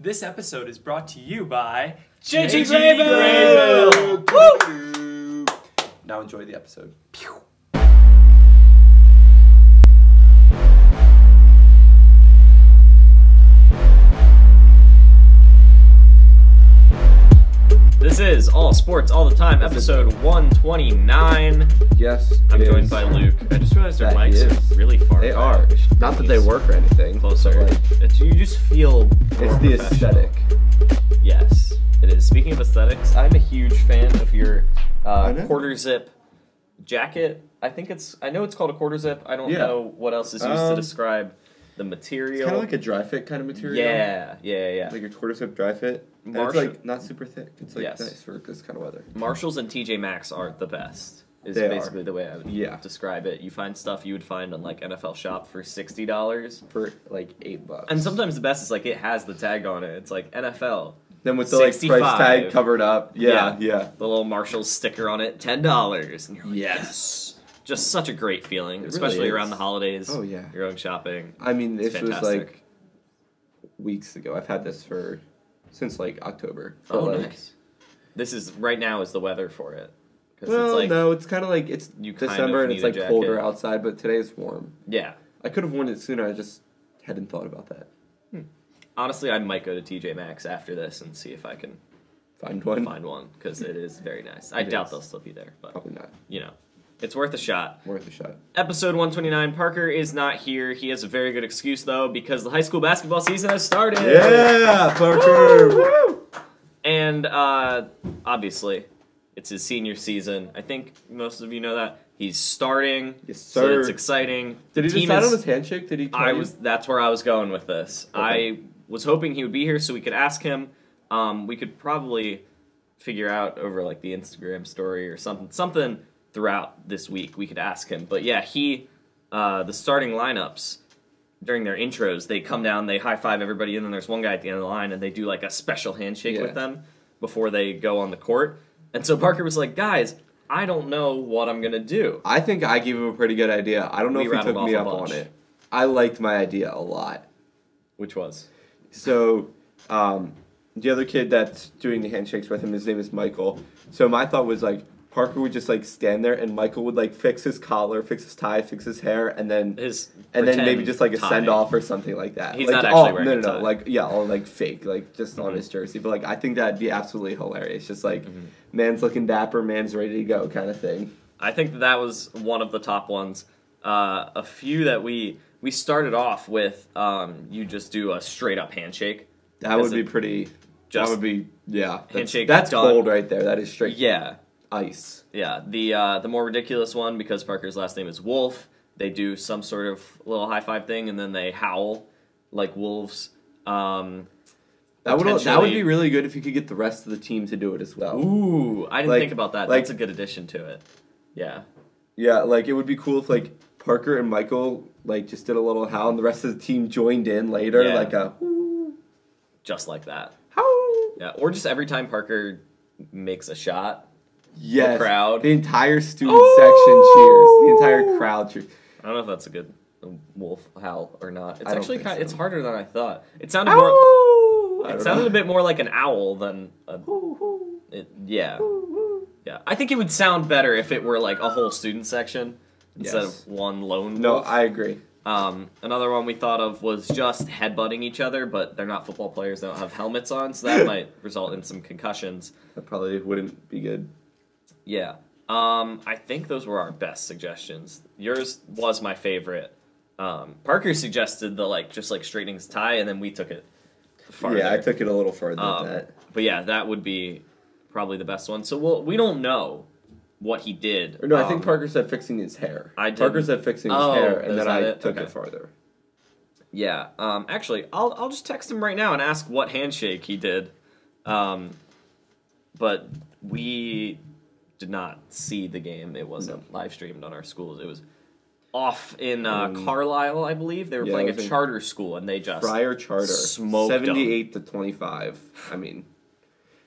This episode is brought to you by Gingerbread. Woo! Now enjoy the episode. This is All Sports All the Time, episode 129. Yes, I'm joined by Luke. I just realized our mics are really far They back. are. Not that they work or anything. Closer. Like, You just feel it's the aesthetic. Yes, it is. Speaking of aesthetics, I'm a huge fan of your quarter zip jacket. I know it's called a quarter zip. I don't know what else is used to describe the material. It's kind of like a dry fit kind of material. Yeah. Like a quarter zip dry fit. And it's like not super thick. It's like nice for this kind of weather. Marshalls and TJ Maxx are the best. Is They basically are. the way I would describe it. You find stuff you would find on like NFL Shop for $60 for like $8. And sometimes the best is like it has the tag on it. It's like NFL. Then with the like price tag covered up. Yeah. The little Marshalls sticker on it, $10. And you're like, yes. Just such a great feeling, especially around the holidays. Oh yeah. You're going shopping. I mean, this was fantastic. like weeks ago. I've had this since like October. Oh, nice. This is right now is the weather for it. Well, it's like, no, it's kind of like it's December and it's like colder outside, but today's warm. Yeah. I could have worn it sooner. I just hadn't thought about that. Honestly, I might go to TJ Maxx after this and see if I can find one because it is very nice. I doubt they'll still be there, but probably not. You know, it's worth a shot. Worth a shot. Episode 129. Parker is not here. He has a very good excuse though because the high school basketball season has started. Yeah, Parker. Woo! And obviously, it's his senior season. I think most of you know that. He's starting. Yes, sir. So it's exciting. Did he decide on his handshake? Did he tell you? That's where I was going with this. Okay. I was hoping he would be here so we could ask him. We could probably figure out over like the Instagram story or something throughout this week. We could ask him. But yeah, the starting lineups during their intros, they come down, they high five everybody, and then there's one guy at the end of the line, and they do like a special handshake with them before they go on the court. And so Parker was like, guys, I don't know what I'm going to do. I think I gave him a pretty good idea. I don't know if he took me up on it. I liked my idea a lot. Which was? So, the other kid that's doing the handshakes with him, his name is Michael. So my thought was like, Parker would just like stand there and Michael would like fix his collar, fix his tie, fix his hair, and then maybe just like a send off or something like that. He's like, not actually wearing a tie. Like all like fake, like just on his jersey. But like I think that'd be absolutely hilarious. Just like man's looking dapper, man's ready to go kind of thing. I think that was one of the top ones. A few that we started off with, you just do a straight up handshake. That would be pretty. That would be handshake. That's cold right there. That is straight. Yeah. Ice. Yeah, the more ridiculous one, because Parker's last name is Wolf, they do some sort of little high five thing, and then they howl like wolves. That would be really good if you could get the rest of the team to do it as well. Ooh, I didn't think about that. That's a good addition to it. Yeah. Yeah, like it would be cool if like Parker and Michael like just did a little howl, and the rest of the team joined in later, like a whoo. Just like that. Howl. Yeah, or just every time Parker makes a shot. Yes, the crowd. The entire student section cheers. The entire crowd cheers. I don't know if that's a good wolf howl or not. It's actually it's harder than I thought. It sounded more. It sounded a bit more like an owl than a. Yeah. I think it would sound better if it were like a whole student section instead of one lone wolf. No, I agree. Another one we thought of was just headbutting each other, but they're not football players. They don't have helmets on, so that might result in some concussions. That probably wouldn't be good. Yeah. I think those were our best suggestions. Yours was my favorite. Parker suggested the just straightening his tie, and then we took it farther. Yeah, I took it a little further than that. But yeah, that would be probably the best one. So we don't know what he did. Or no, I think Parker said fixing his hair. Parker said fixing his hair, and then I took it farther. Yeah. Actually, I'll just text him right now and ask what handshake he did. But we did not see the game. It wasn't live streamed on our schools. It was off in Carlisle, I believe. They were playing a charter school, and they just Friar Charter smoked 78-25. I mean,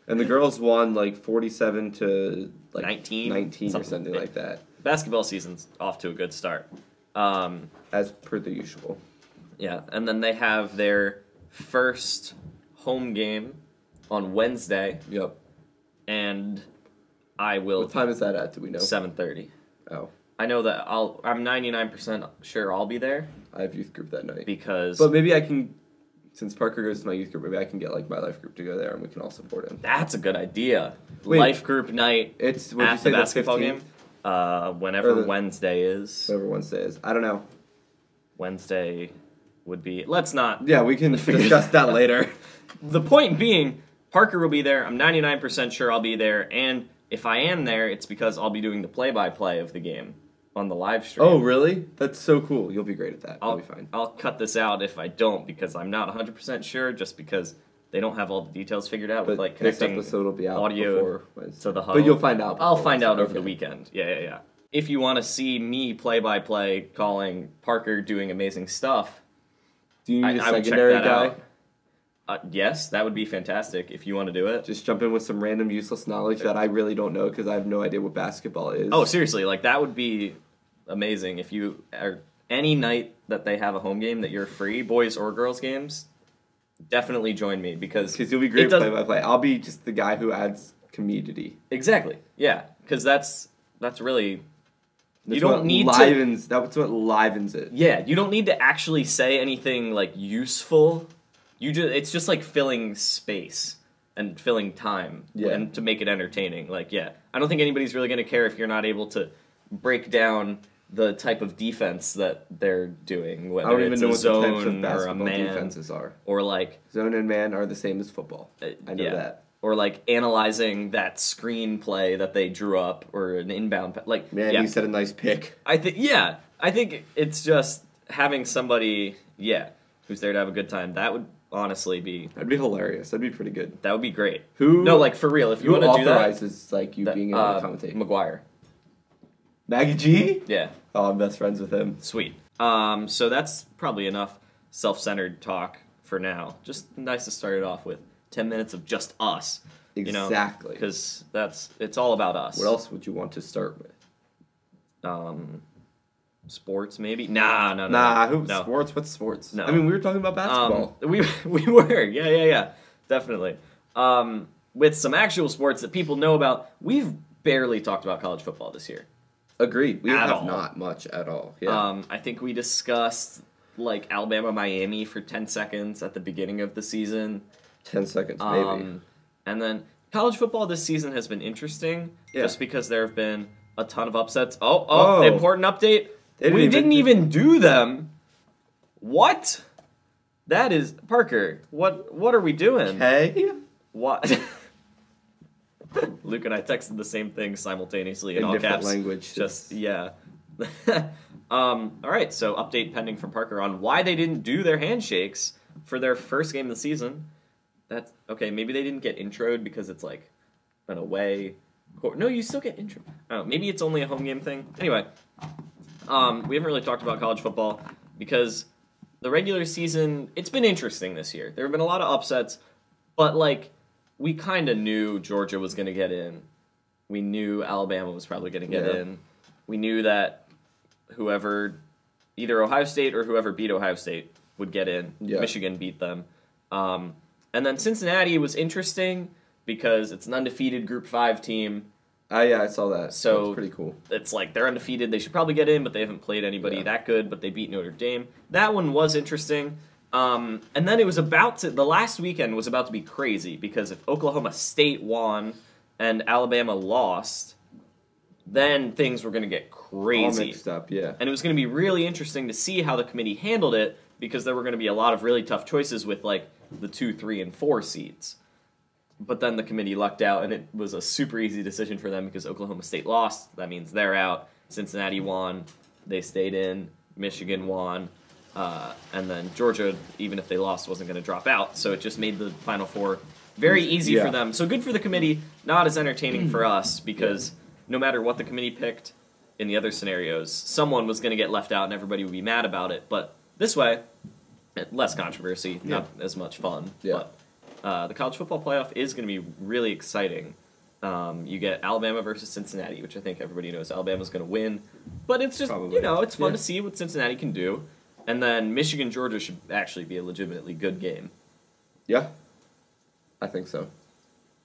and the girls won 47 to 19 or something like that. Basketball season's off to a good start, as per the usual. Yeah, and then they have their first home game on Wednesday, Yep. and I will. What time is that at? Do we know? 7:30. Oh. I know that I'm 99% sure I'll be there I have youth group that night. because But maybe I can, since Parker goes to my youth group, maybe I can get like my life group to go there and we can all support him. that's a good idea. Wait. Life group night It's at the basketball game. Whenever Wednesday is. Whatever Wednesday is. I don't know. Wednesday would be. Let's not. Yeah, we can discuss that later. The point being, Parker will be there. I'm 99% sure I'll be there, and if I am there, it's because I'll be doing the play-by-play of the game on the live stream. Oh, really? That's so cool. You'll be great at that. I'll be fine. I'll cut this out if I don't, because I'm not 100% sure, just because they don't have all the details figured out with like this connecting episode will be out audio before Wednesday. to the hub. But you'll find out. I'll find out over Okay. the weekend. Yeah. If you want to see me play-by-play calling Parker doing amazing stuff, Do you need a I would check secondary that guy? out. Yes, that would be fantastic if you want to do it. Just jump in with some random useless knowledge that I really don't know because I have no idea what basketball is. Oh, seriously, like that would be amazing if you are any night that they have a home game that you're free, boys or girls games. Definitely join me because you'll be great play-by-play. I'll be just the guy who adds community. Exactly. Yeah, because that's really. That's You don't need livens, That's what livens it. Yeah, you don't need to actually say anything like useful. It's just like filling space and filling time, and to make it entertaining. Like, yeah, I don't think anybody's really going to care if you're not able to break down the type of defense that they're doing, whether I don't even it's know a what the types of zone or a basketball man, defenses are. or like Zone and man are the same as football. I know that. Or like analyzing that screenplay that they drew up, or an inbound. Like, Man, yeah. you said a nice pick. I think it's just having somebody, who's there to have a good time. That would honestly be. That'd be hilarious. That'd be pretty good. That would be great. Who? No, like for real. If you Who want to do that, authorizes like you being able to commentate? McGuire. Maggie G? Yeah. Oh, I'm best friends with him. Sweet. So that's probably enough self-centered talk for now. Just nice to start it off with 10 minutes of just us. Exactly. Because it's all about us. What else would you want to start with? Sports, maybe? Nah. No. Sports? What's sports? No. I mean, we were talking about basketball. We were. Yeah. Definitely. With some actual sports that people know about, we've barely talked about college football this year. Agreed. We At have all. not much at all. Yeah. I think we discussed like Alabama, Miami for 10 seconds at the beginning of the season. 10 seconds, maybe. And then college football this season has been interesting just because there have been a ton of upsets. Oh, important update. We didn't even do them. What? That is Parker. What are we doing? Hey? What? Luke and I texted the same thing simultaneously in all different caps. language. Just yeah. All right, so update pending from Parker on why they didn't do their handshakes for their first game of the season. That's okay. Maybe they didn't get introed because it's like an away. No, you still get intro. I don't know. Maybe it's only a home game thing. Anyway, we haven't really talked about college football because the regular season, it's been interesting this year. There have been a lot of upsets, but like we kind of knew Georgia was going to get in. We knew Alabama was probably going to get in. We knew that whoever, either Ohio State or whoever beat Ohio State would get in. Yeah. Michigan beat them. And then Cincinnati was interesting because it's an undefeated Group 5 team. Yeah, I saw that. So that's pretty cool. It's like they're undefeated. They should probably get in, but they haven't played anybody that good, but they beat Notre Dame. That one was interesting. And then it was the last weekend was about to be crazy because if Oklahoma State won and Alabama lost, then things were going to get crazy. All mixed up, yeah. And it was going to be really interesting to see how the committee handled it because there were going to be a lot of really tough choices with like the 2, 3, and 4 seeds. But then the committee lucked out, and it was a super easy decision for them because Oklahoma State lost. That means they're out. Cincinnati won. They stayed in. Michigan won. And then Georgia, even if they lost, wasn't going to drop out. So it just made the Final Four very easy for them. So good for the committee, not as entertaining for us because no matter what the committee picked in the other scenarios, someone was going to get left out and everybody would be mad about it. But this way, less controversy, not as much fun. Yeah. But the college football playoff is going to be really exciting. You get Alabama versus Cincinnati, which I think everybody knows Alabama's going to win. But it's just, it's fun to see what Cincinnati can do. And then Michigan-Georgia should actually be a legitimately good game. Yeah. I think so.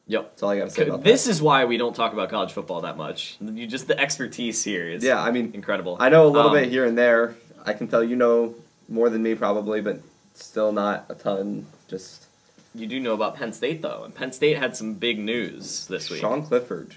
Yep. That's all I got to say about This is why we don't talk about college football that much. The expertise here is incredible. I know a little bit here and there. I can tell you know more than me probably, but still not a ton. Just you do know about Penn State though, and Penn State had some big news this week. Sean Clifford,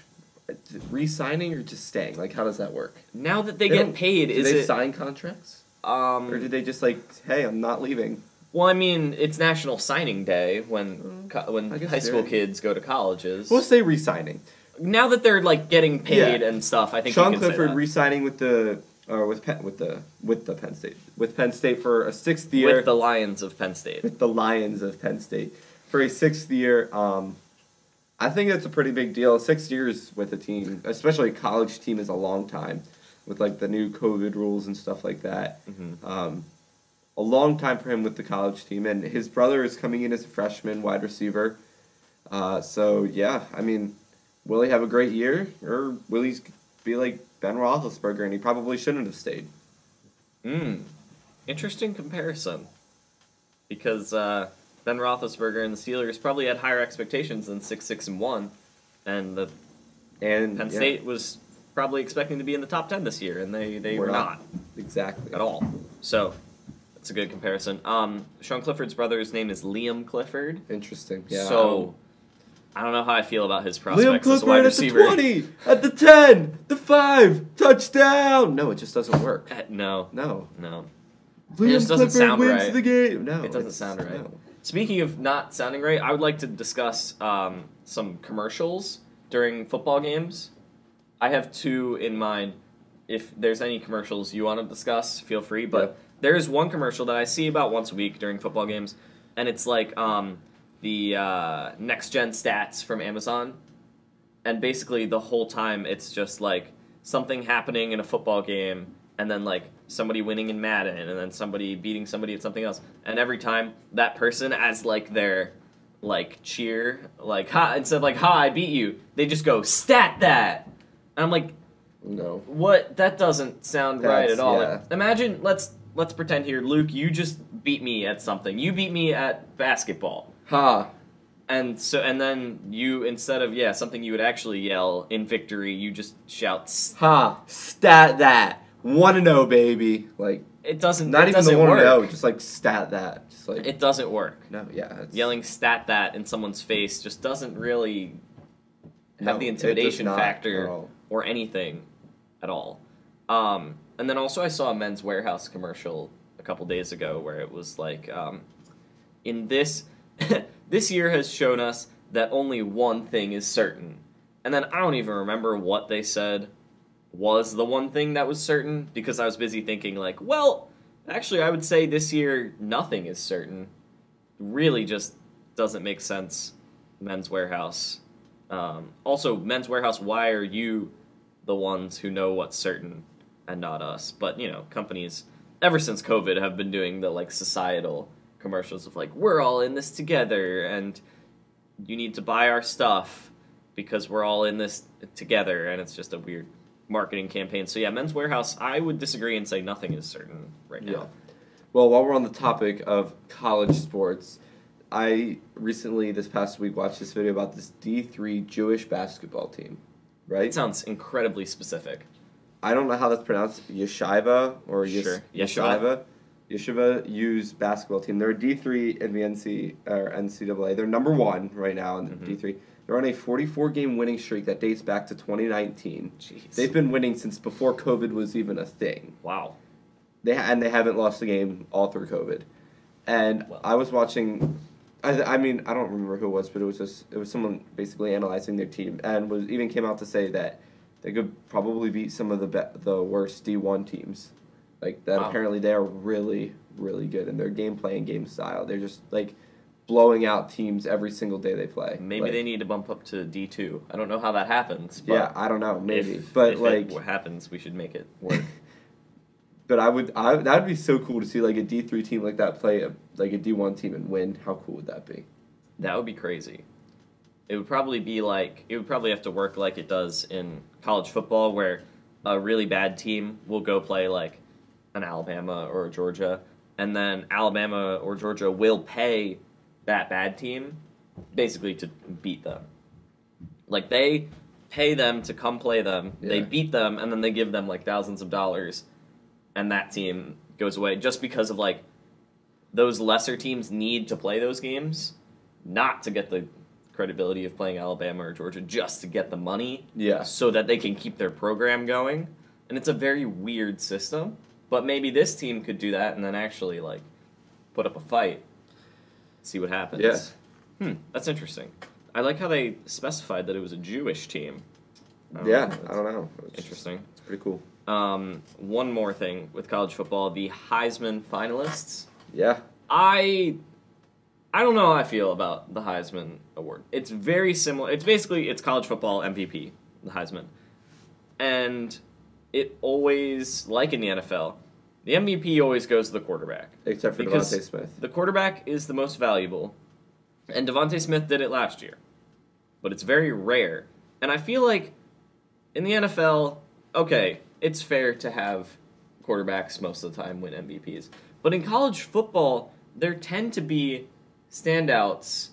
re-signing or just staying? Like, how does that work? Now that they get paid, do they sign contracts? Or do they just like, hey, I'm not leaving? Well, I mean, it's National Signing Day when high school kids go to colleges. We'll say re-signing. Now that they're like getting paid and stuff, I think Sean you can Clifford say that. re-signing with Penn State for a 6th year. With the Lions of Penn State. With the Lions of Penn State for a 6th year. I think that's a pretty big deal. 6 years with a team, especially a college team, is a long time with like the new COVID rules and stuff like that. Mm-hmm. A long time for him with the college team, and his brother is coming in as a freshman wide receiver. So yeah, I mean, will he have a great year, or will he be like Ben Roethlisberger, and he probably shouldn't have stayed? Interesting comparison, because Ben Roethlisberger and the Steelers probably had higher expectations than 6-6-1, and Penn State was probably expecting to be in the top 10 this year, and they were not exactly at all. So. It's a good comparison. Sean Clifford's brother's name is Liam Clifford. Interesting. Yeah. So, I don't know how I feel about his prospects Liam Clifford as a wide receiver. At the 20, at the 10, the 5, touchdown! No, it just doesn't work. No. Clifford Liam Clifford wins right. the game. No, it doesn't sound right. No. Speaking of not sounding right, I would like to discuss some commercials during football games. I have 2 in mind. If there's any commercials you want to discuss, feel free, but... Yep. There is one commercial that I see about once a week during football games, and it's like the next-gen stats from Amazon, and basically the whole time it's just like something happening in a football game, and then like somebody winning in Madden, and then somebody beating somebody at something else, and every time that person as like their like cheer, like ha, instead of like ha, I beat you, they just go stat that, and I'm like, no, what? That doesn't sound right at all. Yeah. Like, imagine Let's pretend here, Luke, you just beat me at something. You beat me at basketball. Ha. And then you, instead of, something you would actually yell in victory, you just shout, ha, stat that. 1-0, baby. Like, it doesn't not it even doesn't the 1-0, work. just like stat that. Just like it doesn't work. No, yeah. Yelling stat that in someone's face just doesn't really have the intimidation factor or anything at all. And then also I saw a Men's Warehouse commercial a couple days ago where it was like, in this year has shown us that only one thing is certain. And then I don't even remember what they said was the one thing that was certain, because I was busy thinking like, well, actually I would say this year nothing is certain. Really just doesn't make sense, Men's Warehouse. Also, Men's Warehouse, why are you the ones who know what's certain? And not us, but companies ever since COVID have been doing the like societal commercials of like, we're all in this together, and you need to buy our stuff because we're all in this together, and it's just a weird marketing campaign. So yeah, Men's Warehouse, I would disagree and say nothing is certain right now. Yeah. Well, while we're on the topic of college sports, I recently this past week watched this video about this D3 Jewish basketball team. Right? It sounds incredibly specific. I don't know how that's pronounced. Yeshiva or Sure. Yeshiva. Yeshiva U's basketball team. They're a D3 in the NCAA. They're number 1 right now in the D3. They're on a 44-game winning streak that dates back to 2019. Jeez. They've been winning since before COVID was even a thing. Wow. They haven't lost a game all through COVID. And I was watching. I mean, I don't remember who it was, but it was someone basically analyzing their team, and even came out to say that they could probably beat some of the worst D1 teams. Like, that apparently they are really, really good in their gameplay and game style. They're just, like, blowing out teams every single day they play. Maybe they need to bump up to D2. I don't know how that happens. But yeah, I don't know. Maybe. If it happens, we should make it work. But that would be so cool to see, like, a D3 team like that play a D1 team and win. How cool would that be? That would be crazy. It would probably have to work like it does in college football, where a really bad team will go play like an Alabama or a Georgia, and then Alabama or Georgia will pay that bad team basically to beat them. Like, they pay them to come play them, they beat them, and then they give them, like, thousands of dollars, and that team goes away just because of, like, those lesser teams need to play those games, not to get the credibility of playing Alabama or Georgia, just to get the money so that they can keep their program going. And it's a very weird system, but maybe this team could do that and then actually, like, put up a fight, see what happens. Yeah. That's interesting. I like how they specified that it was a Jewish team. I don't know. Interesting. It's pretty cool. One more thing with college football, the Heisman finalists. Yeah. I don't know how I feel about the Heisman Award. It's very similar. It's college football MVP, the Heisman. And it always, like in the NFL, the MVP always goes to the quarterback. Except for DeVonta Smith. The quarterback is the most valuable. And DeVonta Smith did it last year. But it's very rare. And I feel like in the NFL, okay, it's fair to have quarterbacks most of the time win MVPs. But in college football, there tend to be standouts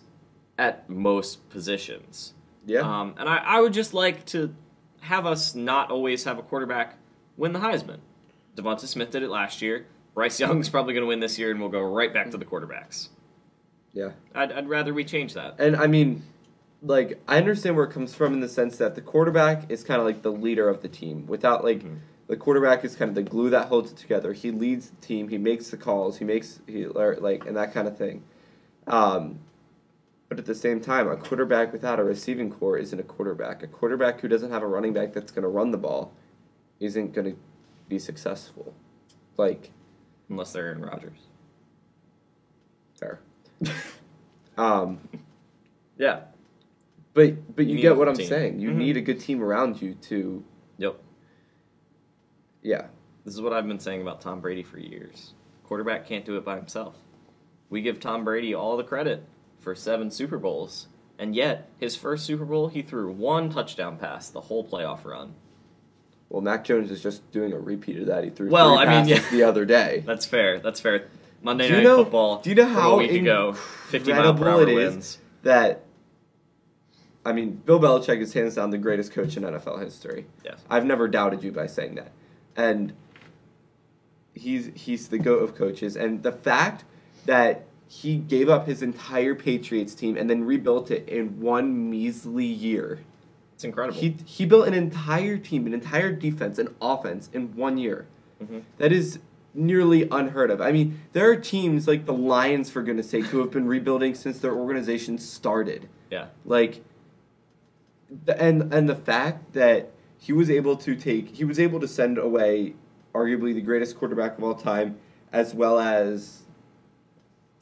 at most positions. Yeah. And I would just like to have us not always have a quarterback win the Heisman. DeVonta Smith did it last year. Bryce Young's probably going to win this year, and we'll go right back to the quarterbacks. Yeah. I'd rather we change that. And, I mean, like, I understand where it comes from in the sense that the quarterback is kind of like the leader of the team. Without, like, the quarterback is kind of the glue that holds it together. He leads the team. He makes the calls. And that kind of thing. But at the same time, a quarterback without a receiving core isn't a quarterback. A quarterback who doesn't have a running back that's going to run the ball isn't going to be successful. Like, unless they're Aaron Rodgers. Fair. Yeah. But you get what I'm team. saying. You need a good team around you to... Yep. Yeah. This is what I've been saying about Tom Brady for years. Quarterback can't do it by himself. We give Tom Brady all the credit for 7 Super Bowls, and yet his first Super Bowl, he threw 1 touchdown pass the whole playoff run. Well, Mac Jones is just doing a repeat of that. He threw 3 passes the other day. That's fair. Monday Night Football. Do you know how a week ago, 50-mile-per-hour wins. That, I mean, Bill Belichick is hands down the greatest coach in NFL history. Yes. I've never doubted you by saying that. And he's the GOAT of coaches. And the fact that he gave up his entire Patriots team and then rebuilt it in 1 measly year. It's incredible. He built an entire team, an entire defense, an offense in 1 year. Mm-hmm. That is nearly unheard of. I mean, there are teams like the Lions, for goodness sake, who have been rebuilding since their organization started. Yeah. Like, and the fact that he was able to send away arguably the greatest quarterback of all time, as well as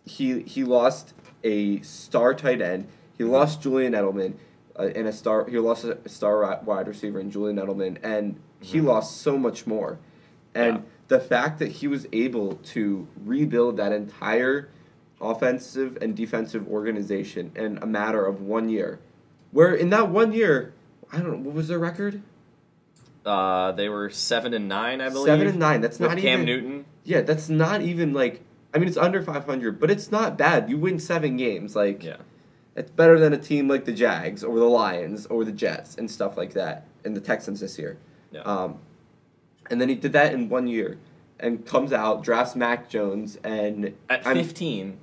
he lost a star tight end. He lost Julian Edelman. He lost a star wide receiver in Julian Edelman, and he lost so much more. And the fact that he was able to rebuild that entire offensive and defensive organization in a matter of 1 year, where in that 1 year, I don't know, what was their record? They were 7-9, I believe. 7-9. That's not with even Cam Newton. Yeah, that's not even like. I mean, it's under 500, but it's not bad. You win 7 games, like. Yeah. It's better than a team like the Jags or the Lions or the Jets and stuff like that, and the Texans this year. Yeah. And then he did that in 1 year, and comes out, drafts Mac Jones, and at 15.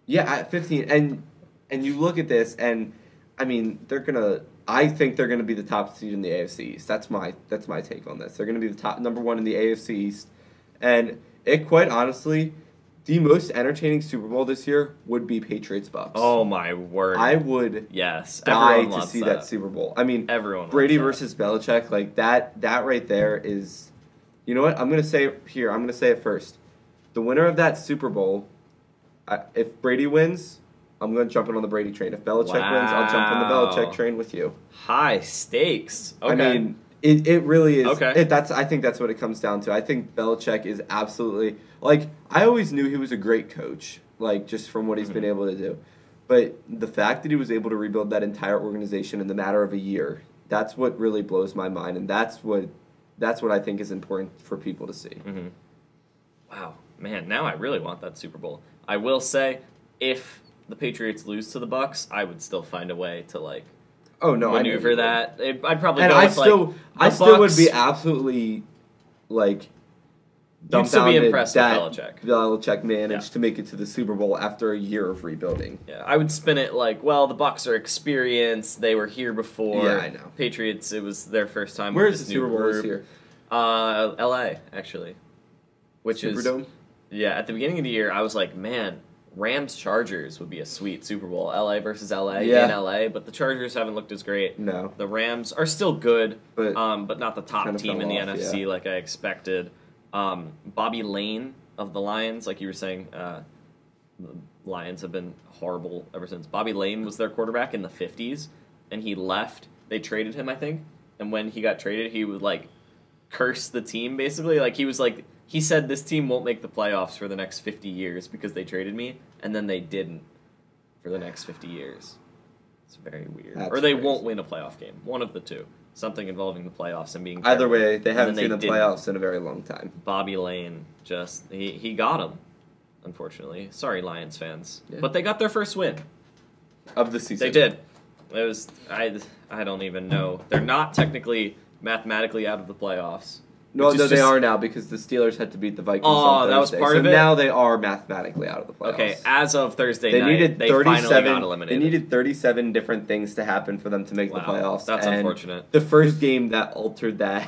Yeah, at 15, and you look at this, and I mean, I think they're gonna be the top seed in the AFC East. That's my take on this. They're gonna be the top number 1 in the AFC East, and it quite honestly. The most entertaining Super Bowl this year would be Patriots-Bucks. Oh, my word. I would die to see that Super Bowl. I mean, everyone Brady versus Belichick, like that right there is... You know what? I'm going to say it here. I'm going to say it first. The winner of that Super Bowl, if Brady wins, I'm going to jump in on the Brady train. If Belichick wins, I'll jump on the Belichick train with you. High stakes. Okay. I mean, it really is. Okay. I think that's what it comes down to. I think Belichick is absolutely... Like, I always knew he was a great coach, like, just from what he's been able to do. But the fact that he was able to rebuild that entire organization in the matter of a year, that's what really blows my mind, and that's what I think is important for people to see. Mm-hmm. Wow. Man, now I really want that Super Bowl. I will say, if the Patriots lose to the Bucs, I would still find a way to like I maneuver know that. I'd probably and go with I the still would Bucs. be absolutely like You'd still be dumbfounded impressed with that Belichick. Belichick managed to make it to the Super Bowl after a year of rebuilding. Yeah, I would spin it like, well, the Bucs are experienced. They were here before. Yeah, I know. Patriots, it was their first time. Where with is the this Super new Bowl this group. year? L.A. actually, which is Superdome? yeah. At the beginning of the year, I was like, man, Rams Chargers would be a sweet Super Bowl. L.A. versus L.A. Yeah. in L.A. But the Chargers haven't looked as great. No. The Rams are still good, But but not the top kinda team fell in the off, NFC yeah. like I expected. Bobby Lane of the Lions, like you were saying, the Lions have been horrible ever since. Bobby Lane was their quarterback in the 50s, and he left. They traded him, I think. And when he got traded, he would, like, curse the team, basically. Like, he said, this team won't make the playoffs for the next 50 years because they traded me, and then they didn't for the next 50 years. It's very weird. That's or they crazy. won't win a playoff game. One of the two. Something involving the playoffs and being either terrible. way, they And haven't then seen the didn't. playoffs in a very long time. Bobby Lane he got him, unfortunately. Sorry, Lions fans, Yeah. but they got their first win. Of the season. They did. It was I don't even know. They're not technically mathematically out of the playoffs. No, which is they just- are now because the Steelers had to beat the Vikings Oh, on Thursday. that was part so of it? now they are mathematically out of the playoffs. Okay, as of Thursday they night, needed they finally 37. got They eliminated. needed 37 different things to happen for them to make the Wow, playoffs. that's and unfortunate. The first game that altered that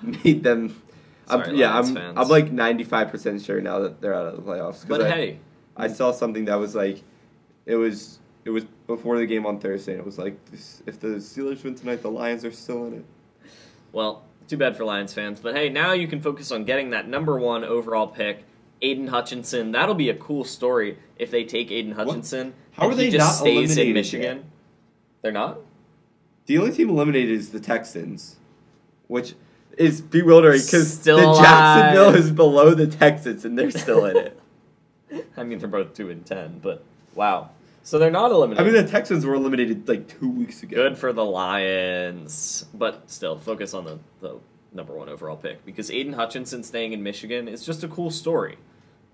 made them. Sorry, Lions fans. I'm like 95% sure now that they're out of the playoffs. 'Cause But hey, I saw something that was like, it was before the game on Thursday. And it was like, if the Steelers win tonight, the Lions are still in it. well, too bad for Lions fans. But hey, now you can focus on getting that number 1 overall pick, Aiden Hutchinson. That'll be a cool story if they take Aiden Hutchinson. How and are he they just not stays in eliminated Michigan? yet? They're not? The only team eliminated is the Texans, which is bewildering because the Still alive. Jacksonville is below the Texans and they're still in it. I mean, they're both 2-10, but wow. So they're not I eliminated. mean, the Texans were eliminated like 2 weeks ago. Good for the Lions. But still, focus on the number 1 overall pick. Because Aiden Hutchinson staying in Michigan is just a cool story.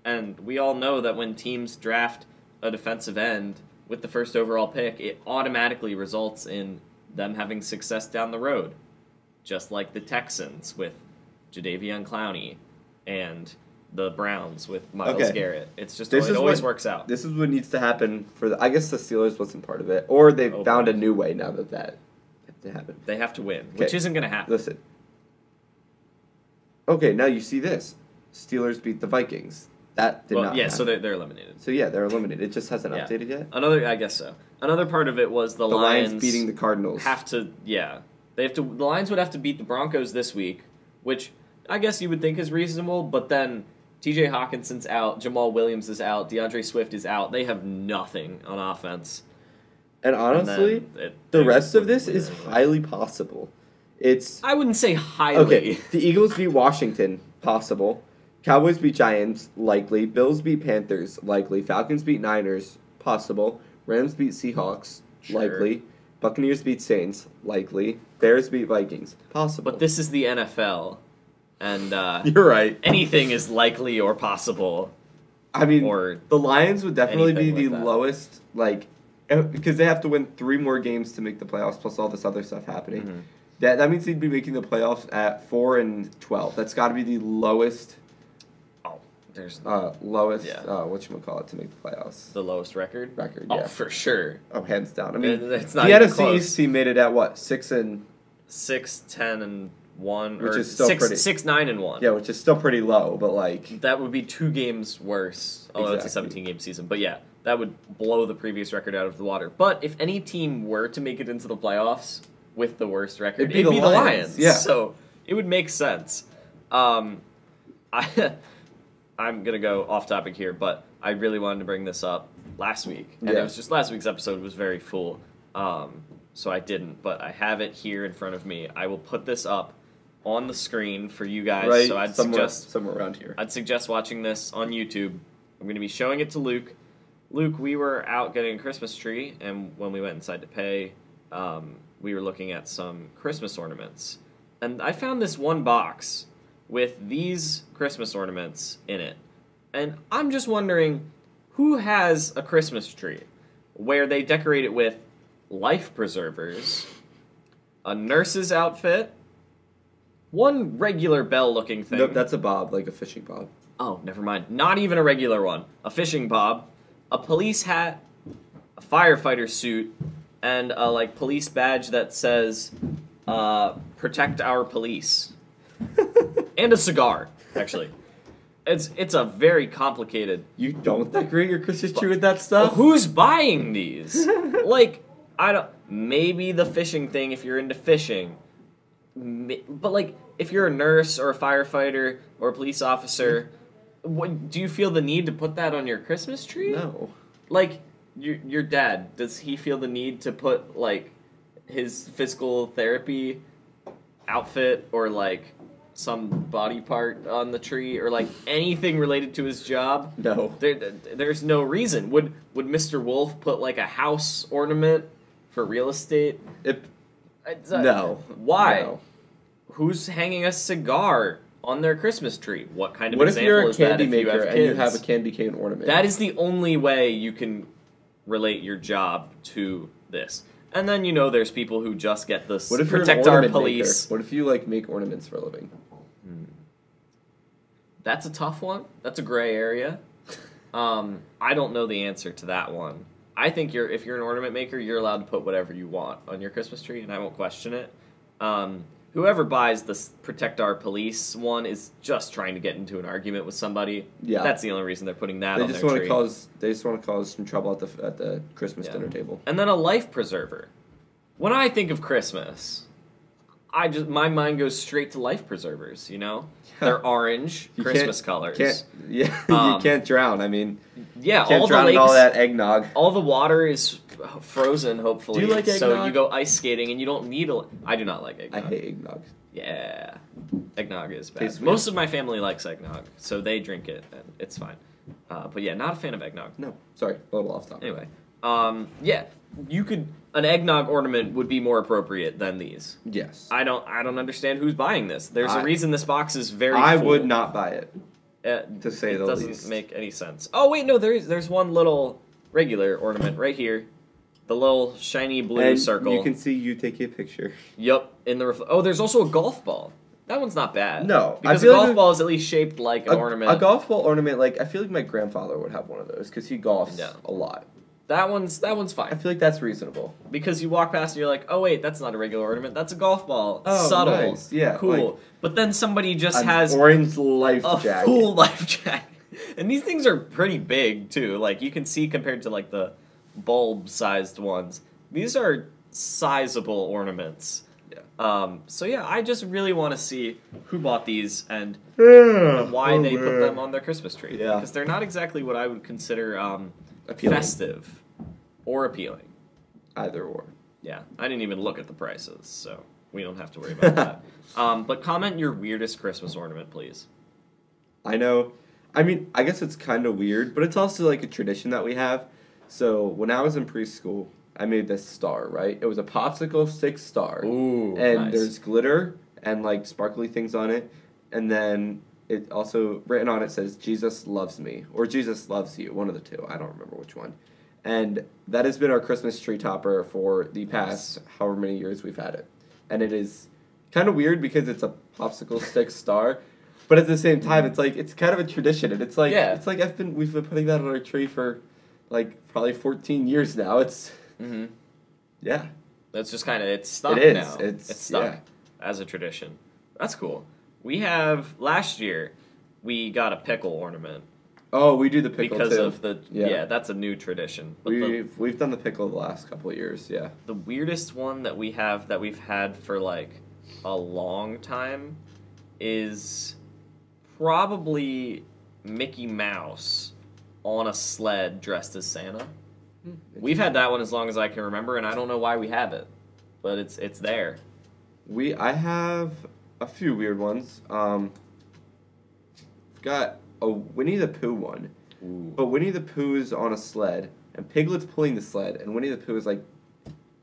And we all know that when teams draft a defensive end with the first overall pick, it automatically results in them having success down the road. Just like the Texans with Jadeveon Clowney and the Browns with Myles Garrett. It's just, it always works out. This is what needs to happen for I guess the Steelers wasn't part of it. Or they Oh, found boy. a new way now that happened. They have to win, which isn't going to happen. Listen. Okay, now you see this. Steelers beat the Vikings. That did not happen. So they're eliminated. So yeah, they're eliminated. It just hasn't Yeah. updated yet. I guess so. Another part of it was the Lions beating the Cardinals. The Lions would have to beat the Broncos this week, which I guess you would think is reasonable, but then TJ Hawkinson's out, Jamal Williams is out, DeAndre Swift is out. They have nothing on offense. And honestly, the rest of this is highly possible. I wouldn't say highly. Okay, the Eagles beat Washington, possible. Cowboys beat Giants, likely. Bills beat Panthers, likely. Falcons beat Niners, possible. Rams beat Seahawks, Sure. likely. Buccaneers beat Saints, likely. Bears beat Vikings, possible. But this is the NFL, and You're right. anything is likely or possible. I mean, Or the Lions would definitely be anything the like that. lowest, because they have to win 3 more games to make the playoffs, plus all this other stuff happening. Mhm. That means they'd be making the playoffs at 4-12. That's got to be the lowest. There's Lowest. Yeah. Whatchamacallit to make the playoffs. the lowest record. Record, Oh, yeah. for sure. Oh, hands down. I mean, It's the not even NFC close. East team made it at what 6 and 6-10-1, Which or is still pretty- 6-9-1. yeah, which is still pretty low, but like That would be 2 games worse. Although it's a Exactly. 17-game season, but yeah, that would blow the previous record out of the water. But if any team were to make it into the playoffs with the worst record, it'd be the Lions. Yeah. So it would make sense. I'm gonna go off topic here, but I really wanted to bring this up last week, and Yeah. it was just last week's episode was very full, so I didn't. But I have it here in front of me. I will put this up on the screen for you guys. right So I'd somewhere suggest around here. I'd suggest watching this on YouTube. I'm going to be showing it to Luke. Luke, we were out getting a Christmas tree, and when we went inside to pay, we were looking at some Christmas ornaments. And I found this one box with these Christmas ornaments in it. And I'm just wondering, Who has a Christmas tree where they decorate it with life preservers, a nurse's outfit, one regular bell-looking thing. Nope, that's a bob, like a fishing bob. Oh, never mind. Not even a regular one. A fishing bob, a police hat, a firefighter suit, and a police badge that says "Protect our police," and a cigar. Actually, it's a very complicated. You don't decorate your Christmas tree with that stuff? Who's buying these? I don't. Maybe the fishing thing if you're into fishing, but if you're a nurse or a firefighter or a police officer, do you feel the need to put that on your Christmas tree? No. Your dad, does he feel the need to put his physical therapy outfit or some body part on the tree or anything related to his job? No. There's no reason. Would Mr. Wolf put a house ornament for real estate? No. Why? No. Who's hanging a cigar on their Christmas tree? What kind of What if example you're a is that candy if maker you have and kids? you have a candy cane ornament? That is the only way you can relate your job to this. And then there's people who just get this What if you're protect an our ornament police. maker? What if you make ornaments for a living? That's a tough one. That's a gray area. I don't know the answer to that one. I think if you're an ornament maker, you're allowed to put whatever you want on your Christmas tree, and I won't question it. Whoever buys this protect our police one is just trying to get into an argument with somebody. Yeah. That's the only reason they're putting that They on just their want tree. They just want to cause some trouble at the Christmas dinner table. And then a life preserver. When I think of Christmas, my mind goes straight to life preservers, They're orange, Christmas colors. You can't drown. I mean, yeah, you can't all drown the lakes, in all that eggnog. all the water is frozen, hopefully. Do you like So eggnog? you go ice skating and you don't need I do not like I eggnog. hate eggnog. Yeah. Eggnog is bad. Tastes weird. Most of my family likes eggnog, so they drink it, and it's fine. But yeah, not a fan of eggnog. No, sorry, a little off topic. Anyway, yeah, an eggnog ornament would be more appropriate than these. Yes. I don't understand who's buying this. There's a reason this box is very I full. would not buy it. To say it the doesn't least. make any sense. Oh wait, no, there's one little regular ornament right here, the little shiny blue And circle. you can see you taking a picture. Yep, in the oh, there's also a golf ball. That one's not bad. No, because I a feel golf like ball is at least shaped like an ornament. A golf ball ornament, I feel like my grandfather would have one of those because he golfs a lot. That one's I fine feel like that's reasonable. because you walk past and you're like, oh wait, that's not a regular ornament. That's a golf ball. Oh, Subtle, nice. Yeah, cool. But then somebody just An has orange life a jacket. full life jacket, and these things are pretty big too. You can see compared to the bulb-sized ones. These are sizable ornaments. Yeah. So yeah, I just really want to see who bought these and why they put them on their Christmas tree. Yeah. Because they're not exactly what I would consider Appealing. festive or appealing. Either or. Yeah, I didn't even look at the prices, so we don't have to worry about that. But comment your weirdest Christmas ornament, please. I know. I mean, I guess it's kind of weird, but it's also a tradition that we have. So when I was in preschool, I made this star, right? It was a popsicle stick star. Ooh, and nice. there's glitter and sparkly things on it. And then it also, written on it says, Jesus loves me. Or Jesus loves you. One of the two. I don't remember which one. And that has been our Christmas tree topper for the past however many years we've had it. And it is kind of weird because it's a popsicle stick star. But at the same time, it's kind of a tradition. And it's we've been putting that on our tree for probably 14 years now. It's, yeah. That's just kind of, it's stuck It is. now. It's stuck as a tradition. That's cool. We have, last year, we got a pickle ornament. Oh, we do the pickle Because too. of the, yeah, that's a new tradition. But We've done the pickle the last couple of years, yeah. the weirdest one that we've had for a long time is probably Mickey Mouse on a sled dressed as Santa. We've had that one as long as I can remember, and I don't know why we have it, but it's there. I have a few weird ones. We've got a Winnie the Pooh one, but Winnie the Pooh is on a sled, and Piglet's pulling the sled, and Winnie the Pooh is like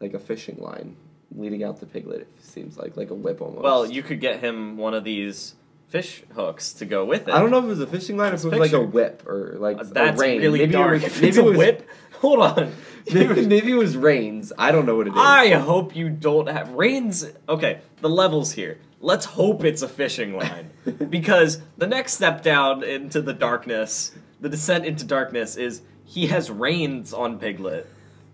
a fishing line leading out the Piglet. It seems like a whip almost. Well, you could get him one of these fish hooks to go with it. I don't know if it was a fishing line or if it was like a whip or like That's a rein. really maybe dark. It was, If maybe it's a it was, whip, hold on. maybe it was reins. I don't know what it is. I hope you don't have reins. Okay, the levels here. Let's hope it's a fishing line, because the next step down into the darkness, the descent into darkness, is he has reins on Piglet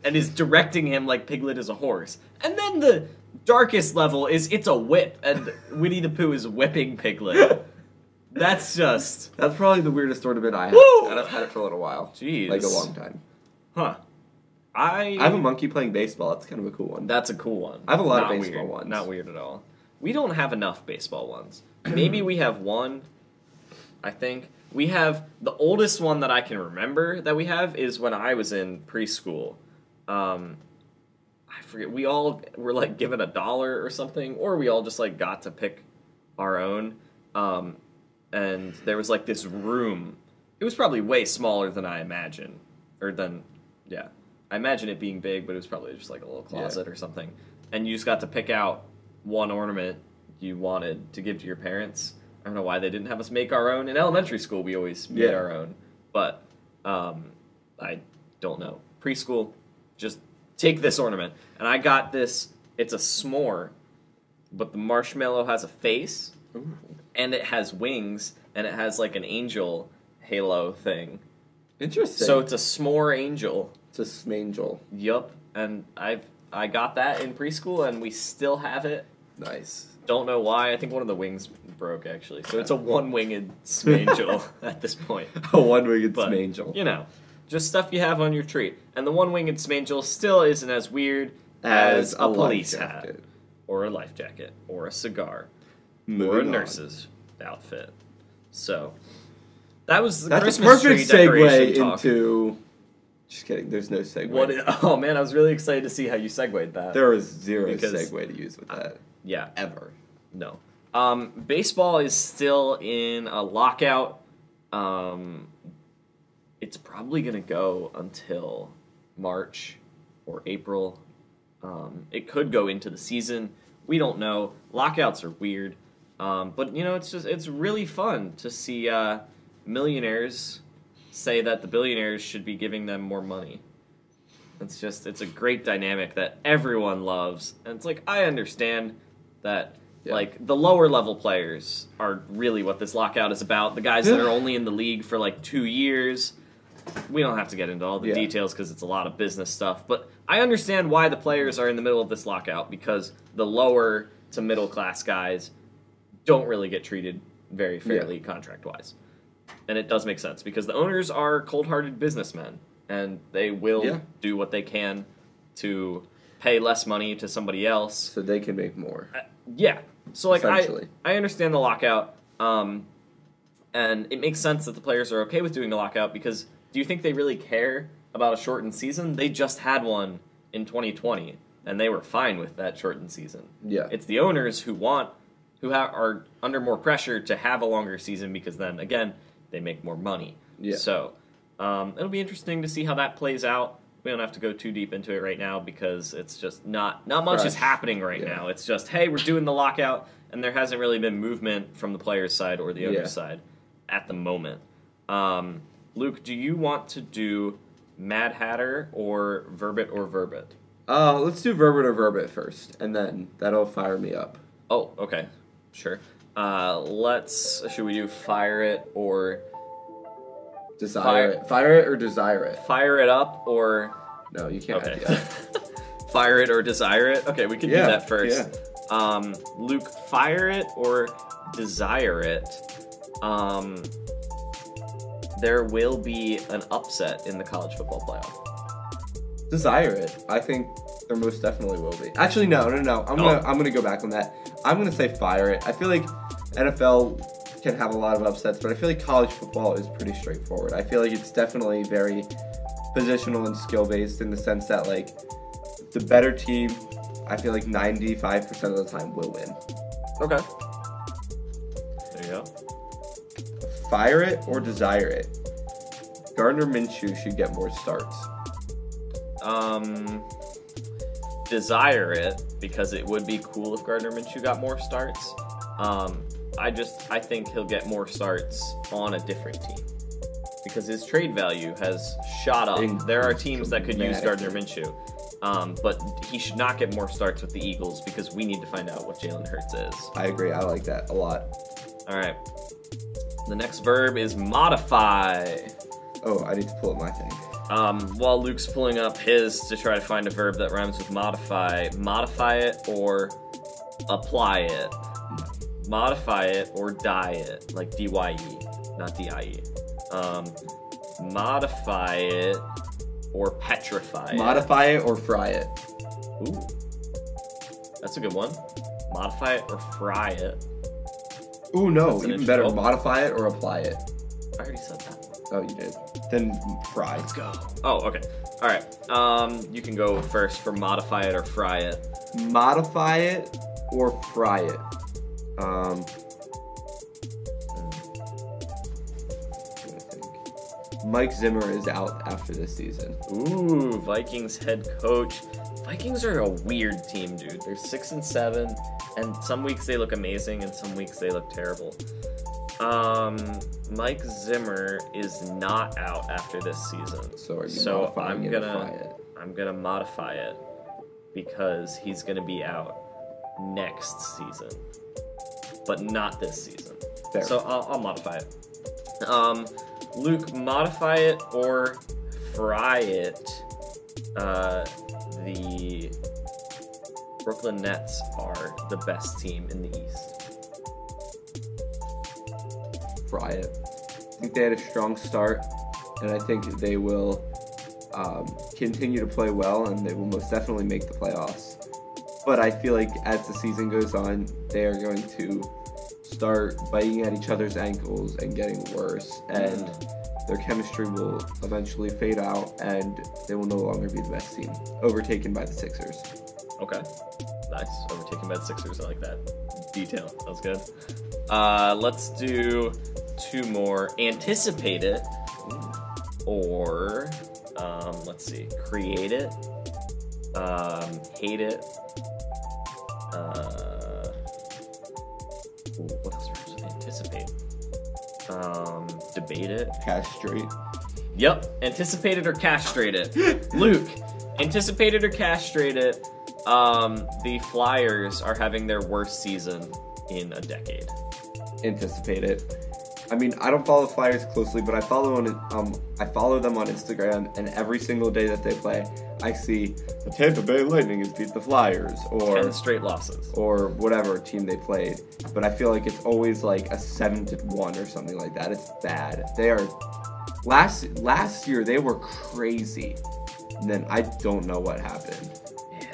and is directing him like Piglet is a horse. And then the darkest level is it's a whip and Winnie the Pooh is whipping Piglet. That's probably the weirdest ornament I have. Woo! And I've had it for a little while. Jeez. Like a long time. Huh. I have a monkey playing baseball. That's kind of a cool one. That's a cool one. I have a lot of baseball ones. Not weird at all. We don't have enough baseball ones. Maybe we have one, I think. We have, the oldest one that I can remember that we have is when I was in preschool. I forget, we all were like given $1 or something, or we all just like got to pick our own. And there was like this room. It was probably way smaller than I imagined. I imagine it being big, but it was probably just like a little closet or something. And you just got to pick out one ornament you wanted to give to your parents. I don't know why they didn't have us make our own. In elementary school, we always made our own. But I don't know. Preschool, just take this ornament. And I got this. It's a s'more, but the marshmallow has a face, and it has wings, and it has like an angel halo thing. Interesting. So it's a s'more angel. It's a smangel. Yup. And I got that in preschool, and we still have it. Nice. Don't know why. I think one of the wings broke, actually. So it's a one-winged smangel at this point. A one-winged But, smangel. you know, just stuff you have on your tree. And the one-winged smangel still isn't as weird as a police hat. Or a life jacket. Or a cigar. Or a nurse's outfit. So, that was the Christmas tree decoration talk. Into... Just kidding. There's no segue. Oh, man, I was really excited to see how you segued that. There was zero segue to use with that. Yeah. Ever. No. Baseball is still in a lockout. It's probably going to go until March or April. It could go into the season. We don't know. Lockouts are weird. But, you know, it's really fun to see millionaires say that the billionaires should be giving them more money. It's a great dynamic that everyone loves. And it's like, I understand that, like, the lower level players are really what this lockout is about. The guys that are only in the league for, like, 2 years. We don't have to get into all the details because it's a lot of business stuff. But I understand why the players are in the middle of this lockout, because the lower to middle class guys don't really get treated very fairly contract-wise. And it does make sense, because the owners are cold-hearted businessmen, and they will do what they can to pay less money to somebody else. So they can make more. So, like, I understand the lockout, and it makes sense that the players are okay with doing the lockout, because do you think they really care about a shortened season? They just had one in 2020, and they were fine with that shortened season. Yeah. It's the owners who are under more pressure to have a longer season, because then, again, they make more money. Yeah. So, it'll be interesting to see how that plays out. We don't have to go too deep into it right now, because it's just not much is happening right now. It's just, hey, we're doing the lockout, and there hasn't really been movement from the players' side or the owners' side at the moment. Luke, do you want to do Mad Hatter or Verbit or Verbit? Let's do Verbit or Verbit first, and then that'll fire me up. Oh, okay. Sure. Should we do Fire It or... Desire it. Fire it or desire it? Fire it up or... No, you can't have that. Fire it or desire it? Okay, we can do that first. Yeah. Luke, fire it or desire it? There will be an upset in the college football playoff. Desire it. I think there most definitely will be. Actually, no. I'm gonna go back on that. I'm gonna say fire it. I feel like NFL can have a lot of upsets, but I feel like college football is pretty straightforward. I feel like it's definitely very positional and skill-based in the sense that, like, the better team, I feel like 95% of the time will win. Okay. There you go. Fire it or desire it? Gardner Minshew should get more starts. Desire it, because it would be cool if Gardner Minshew got more starts. I think he'll get more starts on a different team because his trade value has shot up. There are teams that could use Gardner Minshew, but he should not get more starts with the Eagles because we need to find out what Jalen Hurts is. I agree. I like that a lot. All right. The next verb is modify. Oh, I need to pull up my thing. While Luke's pulling up his to try to find a verb that rhymes with modify it or apply it. Modify it or dye it, like D-Y-E, not D-I-E. Modify it or petrify it. Modify it or fry it. Ooh, that's a good one. Modify it or fry it. Ooh, no, even better. Modify it or apply it. I already said that. Oh, you did. Then fry. Let's go. Oh, okay. All right. You can go first for modify it or fry it. Modify it or fry it. What do I think? Mike Zimmer is out after this season. Ooh, Vikings head coach. Vikings are a weird team, dude. They're 6-7, and some weeks they look amazing, and some weeks they look terrible. Mike Zimmer is not out after this season. So are you modifying it or fry it? I'm gonna modify it because he's gonna be out next season, but not this season. Fair. So I'll modify it. Luke, modify it or fry it. The Brooklyn Nets are the best team in the East. Fry it. I think they had a strong start, and I think they will continue to play well, and they will most definitely make the playoffs. But I feel like as the season goes on, they are going to start biting at each other's ankles and getting worse, and their chemistry will eventually fade out, and they will no longer be the best team, overtaken by the Sixers. Okay. Nice. Overtaken by the Sixers. I like that detail. That was good. Let's do two more. Anticipate it or let's see. Create it. Hate it. What else rhymes with anticipate? Debate it. Castrate. Yep. Anticipate it or castrate it. Luke, anticipate it or castrate it. The Flyers are having their worst season in a decade. Anticipate it. I mean, I don't follow the Flyers closely, but I follow them on Instagram, and every single day that they play, I see the Tampa Bay Lightning has beat the Flyers, or 10 straight losses, or whatever team they played. But I feel like it's always like a 7-1 or something like that. It's bad. They are last year they were crazy. And then I don't know what happened. Yeah.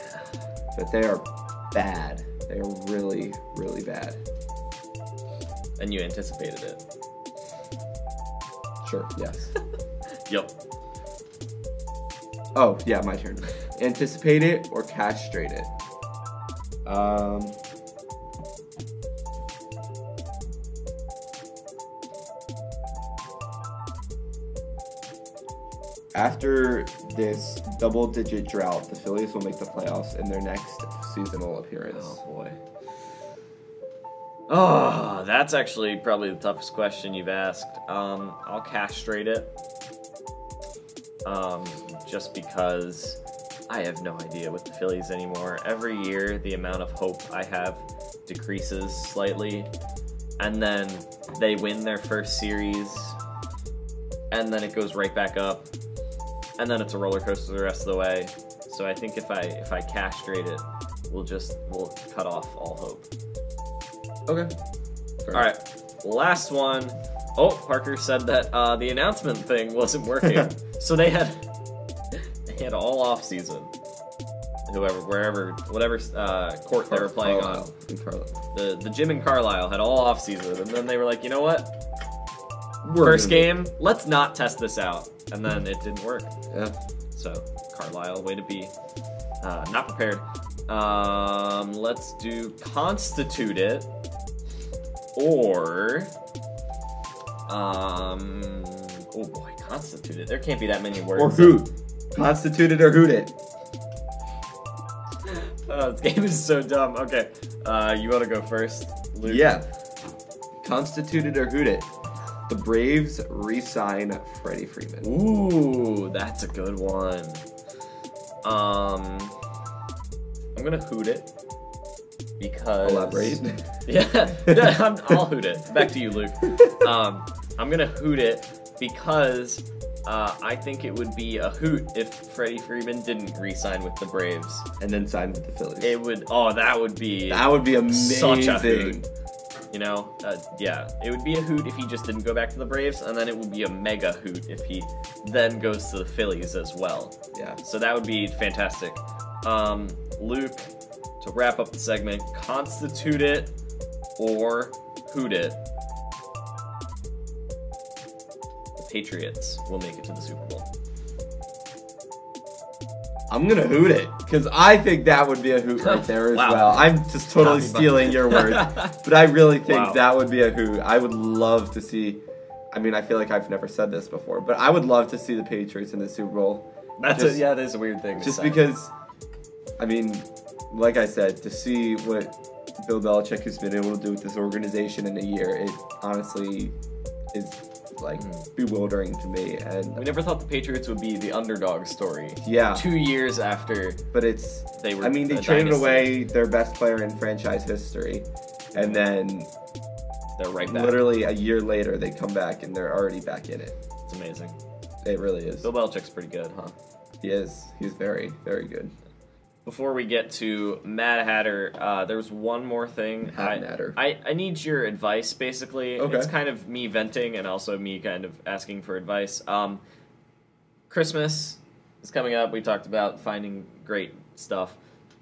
But they are bad. They are really, really bad. And you anticipated it. Sure, yes. Yep. Oh, yeah, my turn. Anticipate it or castrate it? After this double-digit drought, the Phillies will make the playoffs in their next seasonal appearance. Oh, boy. Oh, that's actually probably the toughest question you've asked. I'll castrate it. Just because I have no idea with the Phillies anymore. Every year, the amount of hope I have decreases slightly. And then they win their first series. And then it goes right back up. And then it's a roller coaster the rest of the way. So I think if I castrate it, we'll cut off all hope. Okay. All right, last one. Oh, Parker said that the announcement thing wasn't working, so they had all off season. Whatever court they were playing on, the gym in Carlisle had all off season, and then they were like, you know what? First game, let's not test this out, and then it didn't work. Yeah. So Carlisle, way to be not prepared. Let's do constitute it. Or, oh boy, constituted. There can't be that many words. Or hoot. Constituted or hoot it. This game is so dumb. Okay, you want to go first, Luke? Yeah. Constitute it or hoot it. The Braves re-sign Freddie Freeman. Ooh, that's a good one. I'm gonna hoot it because Elaborate. Yeah, I'll hoot it. Back to you, Luke. I'm gonna hoot it because I think it would be a hoot if Freddie Freeman didn't re-sign with the Braves And then sign with the Phillies. It would. Oh, that would be amazing. such a hoot. You know, yeah, it would be a hoot if he just didn't go back to the Braves, and then it would be a mega hoot if he then goes to the Phillies as well. Yeah. So that would be fantastic. Luke, to wrap up the segment, constitute it or hoot it. The Patriots will make it to the Super Bowl. I'm gonna hoot it because I think that would be a hoot right there as Wow. well. I'm just totally stealing your words, but I really think that would be a hoot. I would love to see. I mean, I feel like I've never said this before, but I would love to see the Patriots in the Super Bowl. That is a weird thing. Just because, I mean, like I said, to see what Bill Belichick has been able to do with this organization in a year, it honestly is like bewildering to me. And we never thought the Patriots would be the underdog story. Yeah. 2 years after, but they were. I mean, they traded away their best player in franchise history, and then they're right back. Literally a year later, they come back and they're already back in it. It's amazing. It really is. Bill Belichick's pretty good, huh? He is. He's very, very good. Before we get to Mad Hatter, there's one more thing. I need your advice, basically. Okay. It's kind of me venting and also me kind of asking for advice. Christmas is coming up. We talked about finding great stuff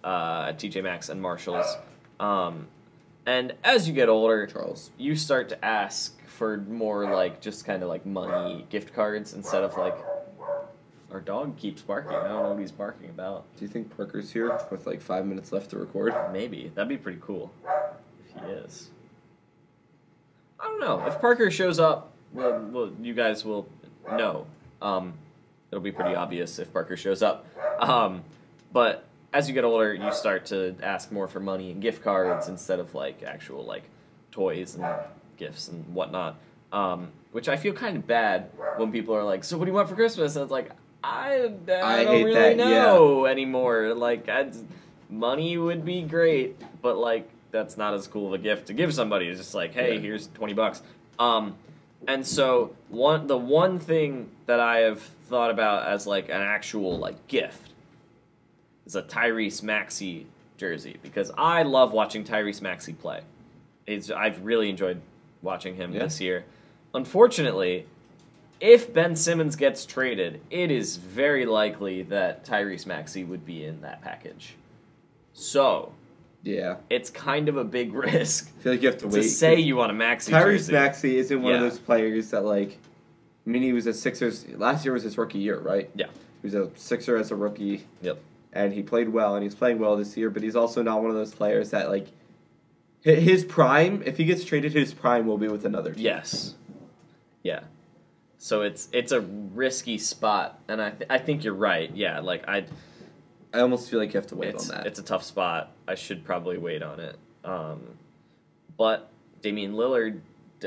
at TJ Maxx and Marshall's. And as you get older, Charles, you start to ask for more like just kind of like money gift cards instead of like. Our dog keeps barking. I don't know what he's barking about. do you think Parker's here with like 5 minutes left to record? Maybe. That'd be pretty cool if he is. I don't know. If Parker shows up, well, you guys will know. It'll be pretty obvious if Parker shows up. But as you get older, you start to ask more for money and gift cards instead of like actual like toys and gifts and whatnot. Which I feel kind of bad when people are like, "So what do you want for Christmas?" And it's like, I don't really know anymore. Like, money would be great, but like that's not as cool of a gift to give somebody. It's just like, hey, here's $20. And so the one thing that I have thought about as like an actual like gift is a Tyrese Maxey jersey because I love watching Tyrese Maxey play. I've really enjoyed watching him this year. Unfortunately, if Ben Simmons gets traded, it is very likely that Tyrese Maxey would be in that package. So, it's kind of a big risk. I feel like you have to wait. To say you want a Maxey jersey. Tyrese Maxey isn't one of those players that like. I mean, he was a Sixers. Last year was his rookie year, right? Yeah. He was a Sixer as a rookie. Yep. And he played well, and he's playing well this year. But he's also not one of those players that like. His prime, if he gets traded, his prime will be with another team. Yes. Yeah. So it's a risky spot, and I think you're right. Yeah, like I almost feel like you have to wait on that. It's a tough spot. I should probably wait on it. But Damian Lillard,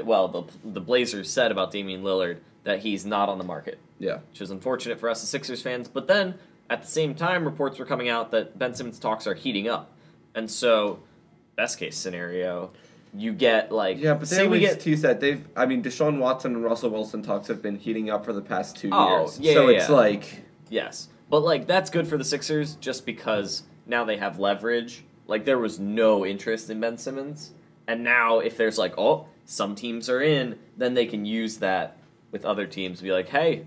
well, the Blazers said about Damian Lillard that he's not on the market. Yeah, which is unfortunate for us as Sixers fans. But then at the same time, reports were coming out that Ben Simmons talks are heating up, and so best case scenario. You get like but they always tease that Deshaun Watson and Russell Wilson talks have been heating up for the past 2 years. It's like but like that's good for the Sixers just because now they have leverage. Like there was no interest in Ben Simmons, and now if there's like some teams are in, then they can use that with other teams. Be like, hey,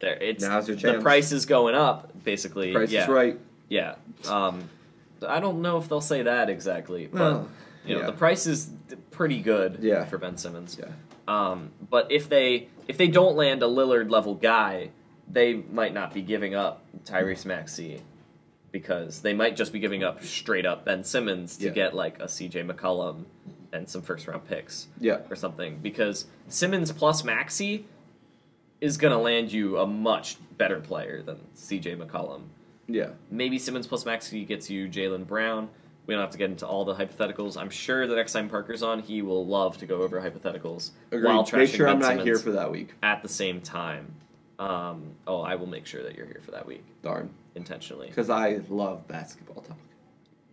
now's your chance. The price is going up. Basically, price is right. Yeah. I don't know if they'll say that exactly, but. The price is pretty good for Ben Simmons. Yeah. But if they don't land a Lillard level guy, they might not be giving up Tyrese Maxey because they might just be giving up straight up Ben Simmons to get like a CJ McCollum and some first round picks or something. Because Simmons plus Maxey is gonna land you a much better player than CJ McCollum. Yeah. Maybe Simmons plus Maxey gets you Jaylen Brown. We don't have to get into all the hypotheticals. I'm sure that next time Parker's on, he will love to go over hypotheticals while trashing Make sure Ben I'm not Simmons here for that week. at the same time. I will make sure that you're here for that week. Darn. Intentionally. Because I love basketball talk.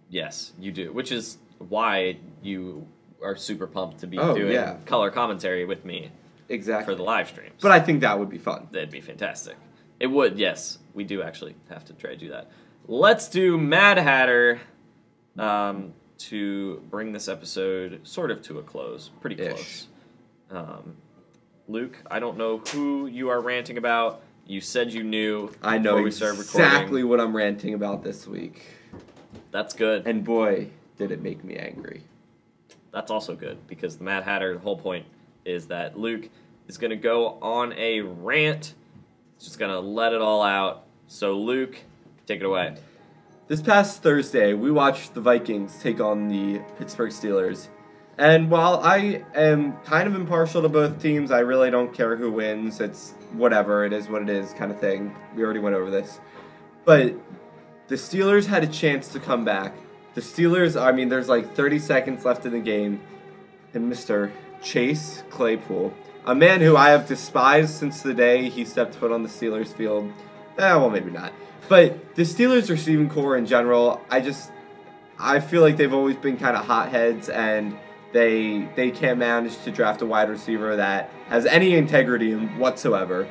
Yes, you do. Which is why you are super pumped to be doing color commentary with me. Exactly. For the live streams. But I think that would be fun. That'd be fantastic. It would, yes. We do actually have to try to do that. Let's do Mad Hatter to bring this episode sort of to a close. Pretty close. Luke, I don't know who you are ranting about. You said you knew I know before we started recording. exactly what I'm ranting about this week. That's good. And boy, did it make me angry. That's also good, because the Mad Hatter, the whole point is that Luke is going to go on a rant. He's just going to let it all out. So, Luke, take it away. This past Thursday, we watched the Vikings take on the Pittsburgh Steelers. And while I am kind of impartial to both teams, I really don't care who wins. It's whatever, it is what it is kind of thing. We already went over this. But the Steelers had a chance to come back. The Steelers, I mean, there's like 30 seconds left in the game. And Mr. Chase Claypool, a man who I have despised since the day he stepped foot on the Steelers field. Well, maybe not. But the Steelers receiving core in general, I feel like they've always been kind of hotheads, and they can't manage to draft a wide receiver that has any integrity whatsoever.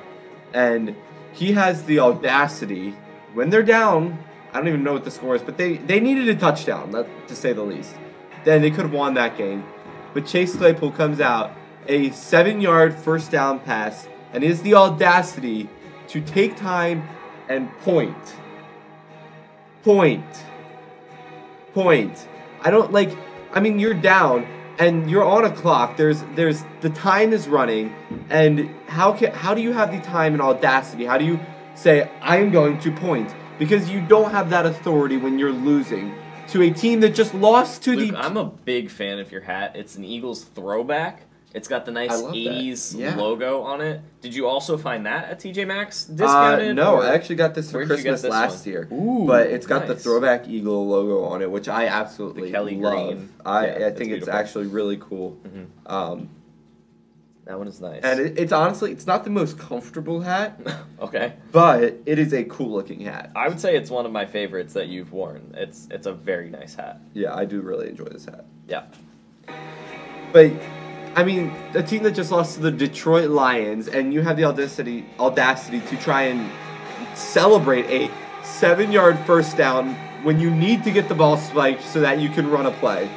And he has the audacity, when they're down, I don't even know what the score is, but they needed a touchdown, to say the least. Then they could have won that game. But Chase Claypool comes out, a 7-yard first down pass, and he has the audacity to take time and point. You're down and you're on a clock. There's the time is running, and how do you have the time and audacity? How do you say I'm going to point? Because you don't have that authority when you're losing to a team that just lost to Luke, I'm a big fan of your hat. It's an Eagles throwback. It's got the nice 80s logo on it. Did you also find that at TJ Maxx discounted? No, I actually got this for Christmas last year. Ooh, but it's got the throwback Eagle logo on it, which I absolutely the Kelly love. Green. I think it's actually really cool. Mm-hmm. That one is nice. And it's honestly, it's not the most comfortable hat. Okay. But it is a cool looking hat. I would say it's one of my favorites that you've worn. It's a very nice hat. Yeah, I do really enjoy this hat. Yeah. But I mean, a team that just lost to the Detroit Lions, and you have the audacity to try and celebrate a 7-yard first down when you need to get the ball spiked so that you can run a play.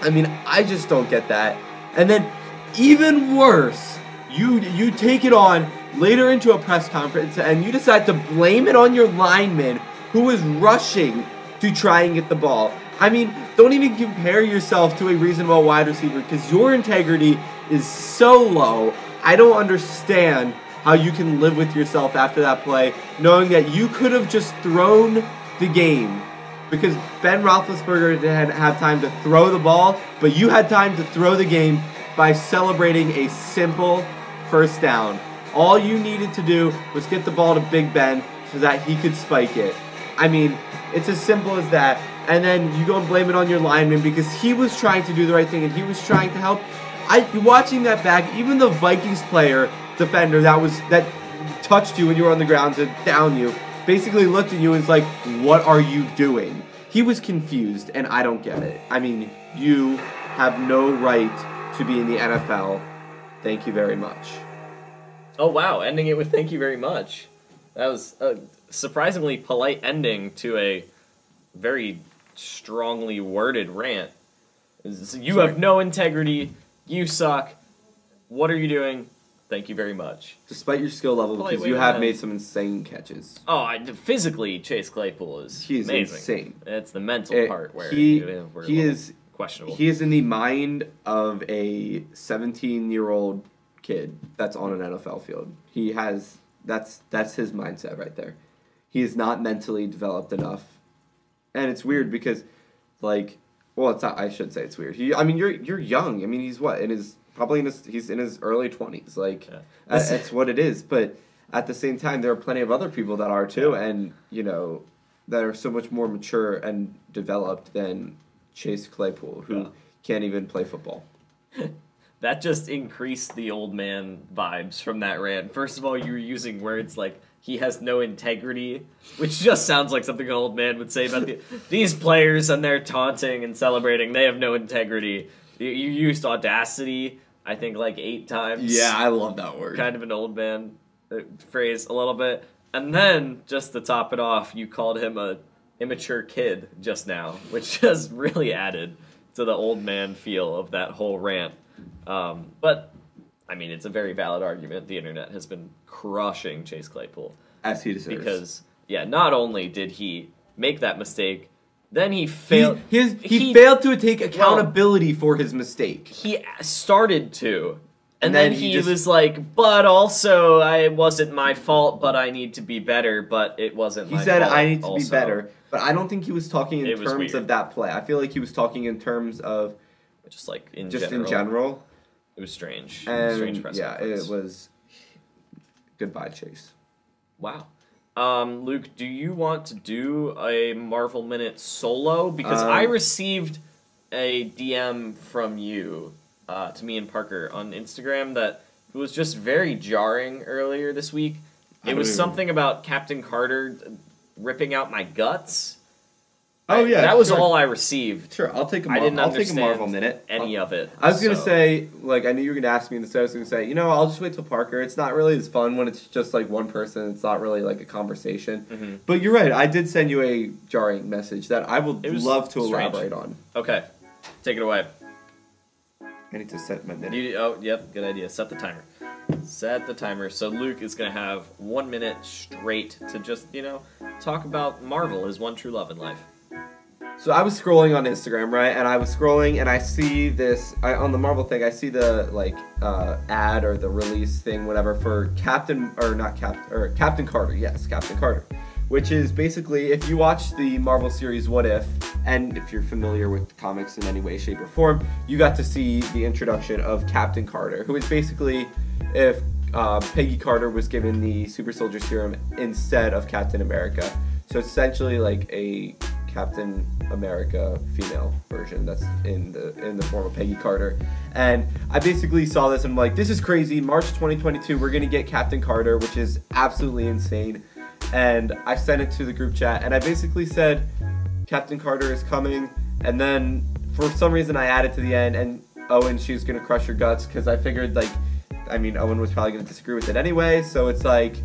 I mean, I just don't get that. And then, even worse, you take it on later into a press conference, and you decide to blame it on your lineman who is rushing to try and get the ball. I mean, don't even compare yourself to a reasonable wide receiver, because your integrity is so low. I don't understand how you can live with yourself after that play, knowing that you could have just thrown the game, because Ben Roethlisberger didn't have time to throw the ball, but you had time to throw the game by celebrating a simple first down. All you needed to do was get the ball to Big Ben so that he could spike it. I mean, it's as simple as that. And then you go and blame it on your lineman because he was trying to do the right thing and he was trying to help. Watching that back, even the Vikings defender that touched you when you were on the ground to down you, basically looked at you and was like, what are you doing? He was confused, and I don't get it. I mean, you have no right to be in the NFL. Thank you very much. Oh, wow. Ending it with thank you very much. That was a surprisingly polite ending to a very strongly worded rant. You have no integrity. You suck. What are you doing? Thank you very much. Despite your skill level, because you have made some insane catches. Oh, physically, Chase Claypool is amazing. Insane. It's the mental part where he is questionable. He is in the mind of a 17-year-old kid that's on an NFL field. That's his mindset right there. He is not mentally developed enough. And it's weird because, it's not. I should say it's weird. You're young. I mean, he's what he's in his early 20s. That's what it is. But at the same time, there are plenty of other people that are too. And that are so much more mature and developed than Chase Claypool, who can't even play football. That just increased the old man vibes from that rant. First of all, you were using words like he has no integrity, which just sounds like something an old man would say about these players, and they're taunting and celebrating. They have no integrity. You used audacity, I think, like 8 times. Yeah, I love that word. Kind of an old man phrase a little bit. And then, just to top it off, you called him a immature kid just now, which just really added to the old man feel of that whole rant. But, I mean, it's a very valid argument. The internet has been crushing Chase Claypool. As he deserves. Because, not only did he make that mistake, then he failed. He failed to take accountability for his mistake. He started to. And then he was like, but also, it wasn't my fault, but I need to be better, but it wasn't my fault. He said, I need to be better. But I don't think he was talking in terms of that play. I feel like he was talking in terms of... Just like in general. It was strange. And strange press conference. It was... Goodbye, Chase. Wow. Luke, do you want to do a Marvel Minute solo? Because I received a DM from you to me and Parker on Instagram that was just very jarring earlier this week. It was something about Captain Carter ripping out my guts. Oh yeah, that was all I received. Sure, I'll take a Marvel Minute. Any of it. I was gonna say, like, I knew you were gonna ask me this. So I was gonna say, I'll just wait till Parker. It's not really as fun when it's just like one person. It's not really like a conversation. Mm-hmm. But you're right. I did send you a jarring message that I would love to elaborate on. Okay, take it away. I need to set my minute. Yep, good idea. Set the timer. Set the timer. So Luke is going to have 1 minute straight to just, talk about Marvel, his one true love in life. So I was scrolling on Instagram, right? And I was scrolling, and I see this on the Marvel thing. I see the ad or the release thing, whatever, for Captain Carter. Yes, Captain Carter, which is basically, if you watch the Marvel series What If, and if you're familiar with comics in any way, shape, or form, you got to see the introduction of Captain Carter, who is basically if Peggy Carter was given the Super Soldier Serum instead of Captain America. So it's essentially like a Captain America female version that's in the form of Peggy Carter. And I basically saw this and I'm like, this is crazy. March 2022, we're gonna get Captain Carter, which is absolutely insane. And I sent it to the group chat and I basically said, Captain Carter is coming. And then for some reason I added to the end, and Owen, she's gonna crush your guts, because I figured Owen was probably gonna disagree with it anyway. So it's like,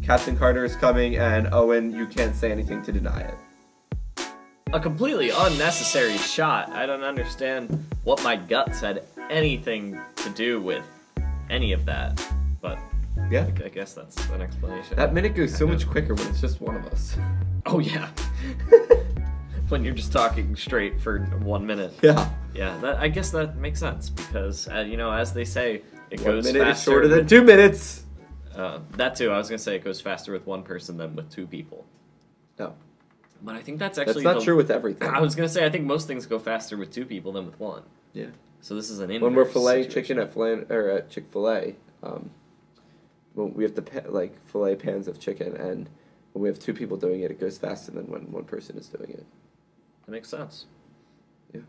Captain Carter is coming, and Owen, you can't say anything to deny it. A completely unnecessary shot. I don't understand what my guts had anything to do with any of that. But yeah, I guess that's an explanation. That minute goes so much quicker when it's just one of us. Oh yeah. When you're just talking straight for 1 minute. Yeah. Yeah, I guess that makes sense, because, as they say, it goes faster. 1 minute is shorter than 2 minutes. That too. I was going to say it goes faster with one person than with 2 people. No. But I think that's actually... That's not true with everything. I was going to say, I think most things go faster with 2 people than with 1. Yeah. So this is an inverse when we're filleting situation. chicken at Chick-fil-A, we have to fillet pans of chicken, and when we have 2 people doing it, it goes faster than when 1 person is doing it. That makes sense. Yeah.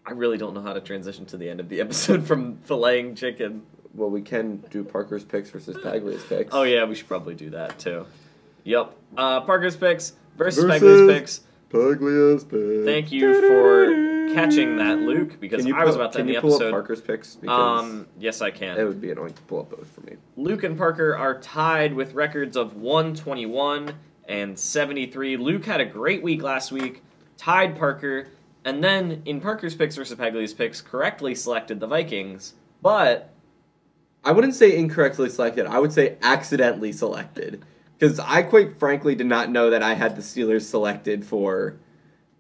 I really don't know how to transition to the end of the episode from filleting chicken. Well, we can do Parker's picks versus Paglia's picks. Oh yeah, we should probably do that too. Yep. Parker's picks versus Paglia's picks. Paglia's picks. Thank you for catching that, Luke, because I was about to end the episode. Can you pull up Parker's picks? Because yes, I can. It would be annoying to pull up both for me. Luke and Parker are tied with records of 121 and 73. Luke had a great week last week, tied Parker, and then in Parker's picks versus Paglia's picks, correctly selected the Vikings, but... I wouldn't say incorrectly selected. I would say accidentally selected. Because I quite frankly did not know that I had the Steelers selected for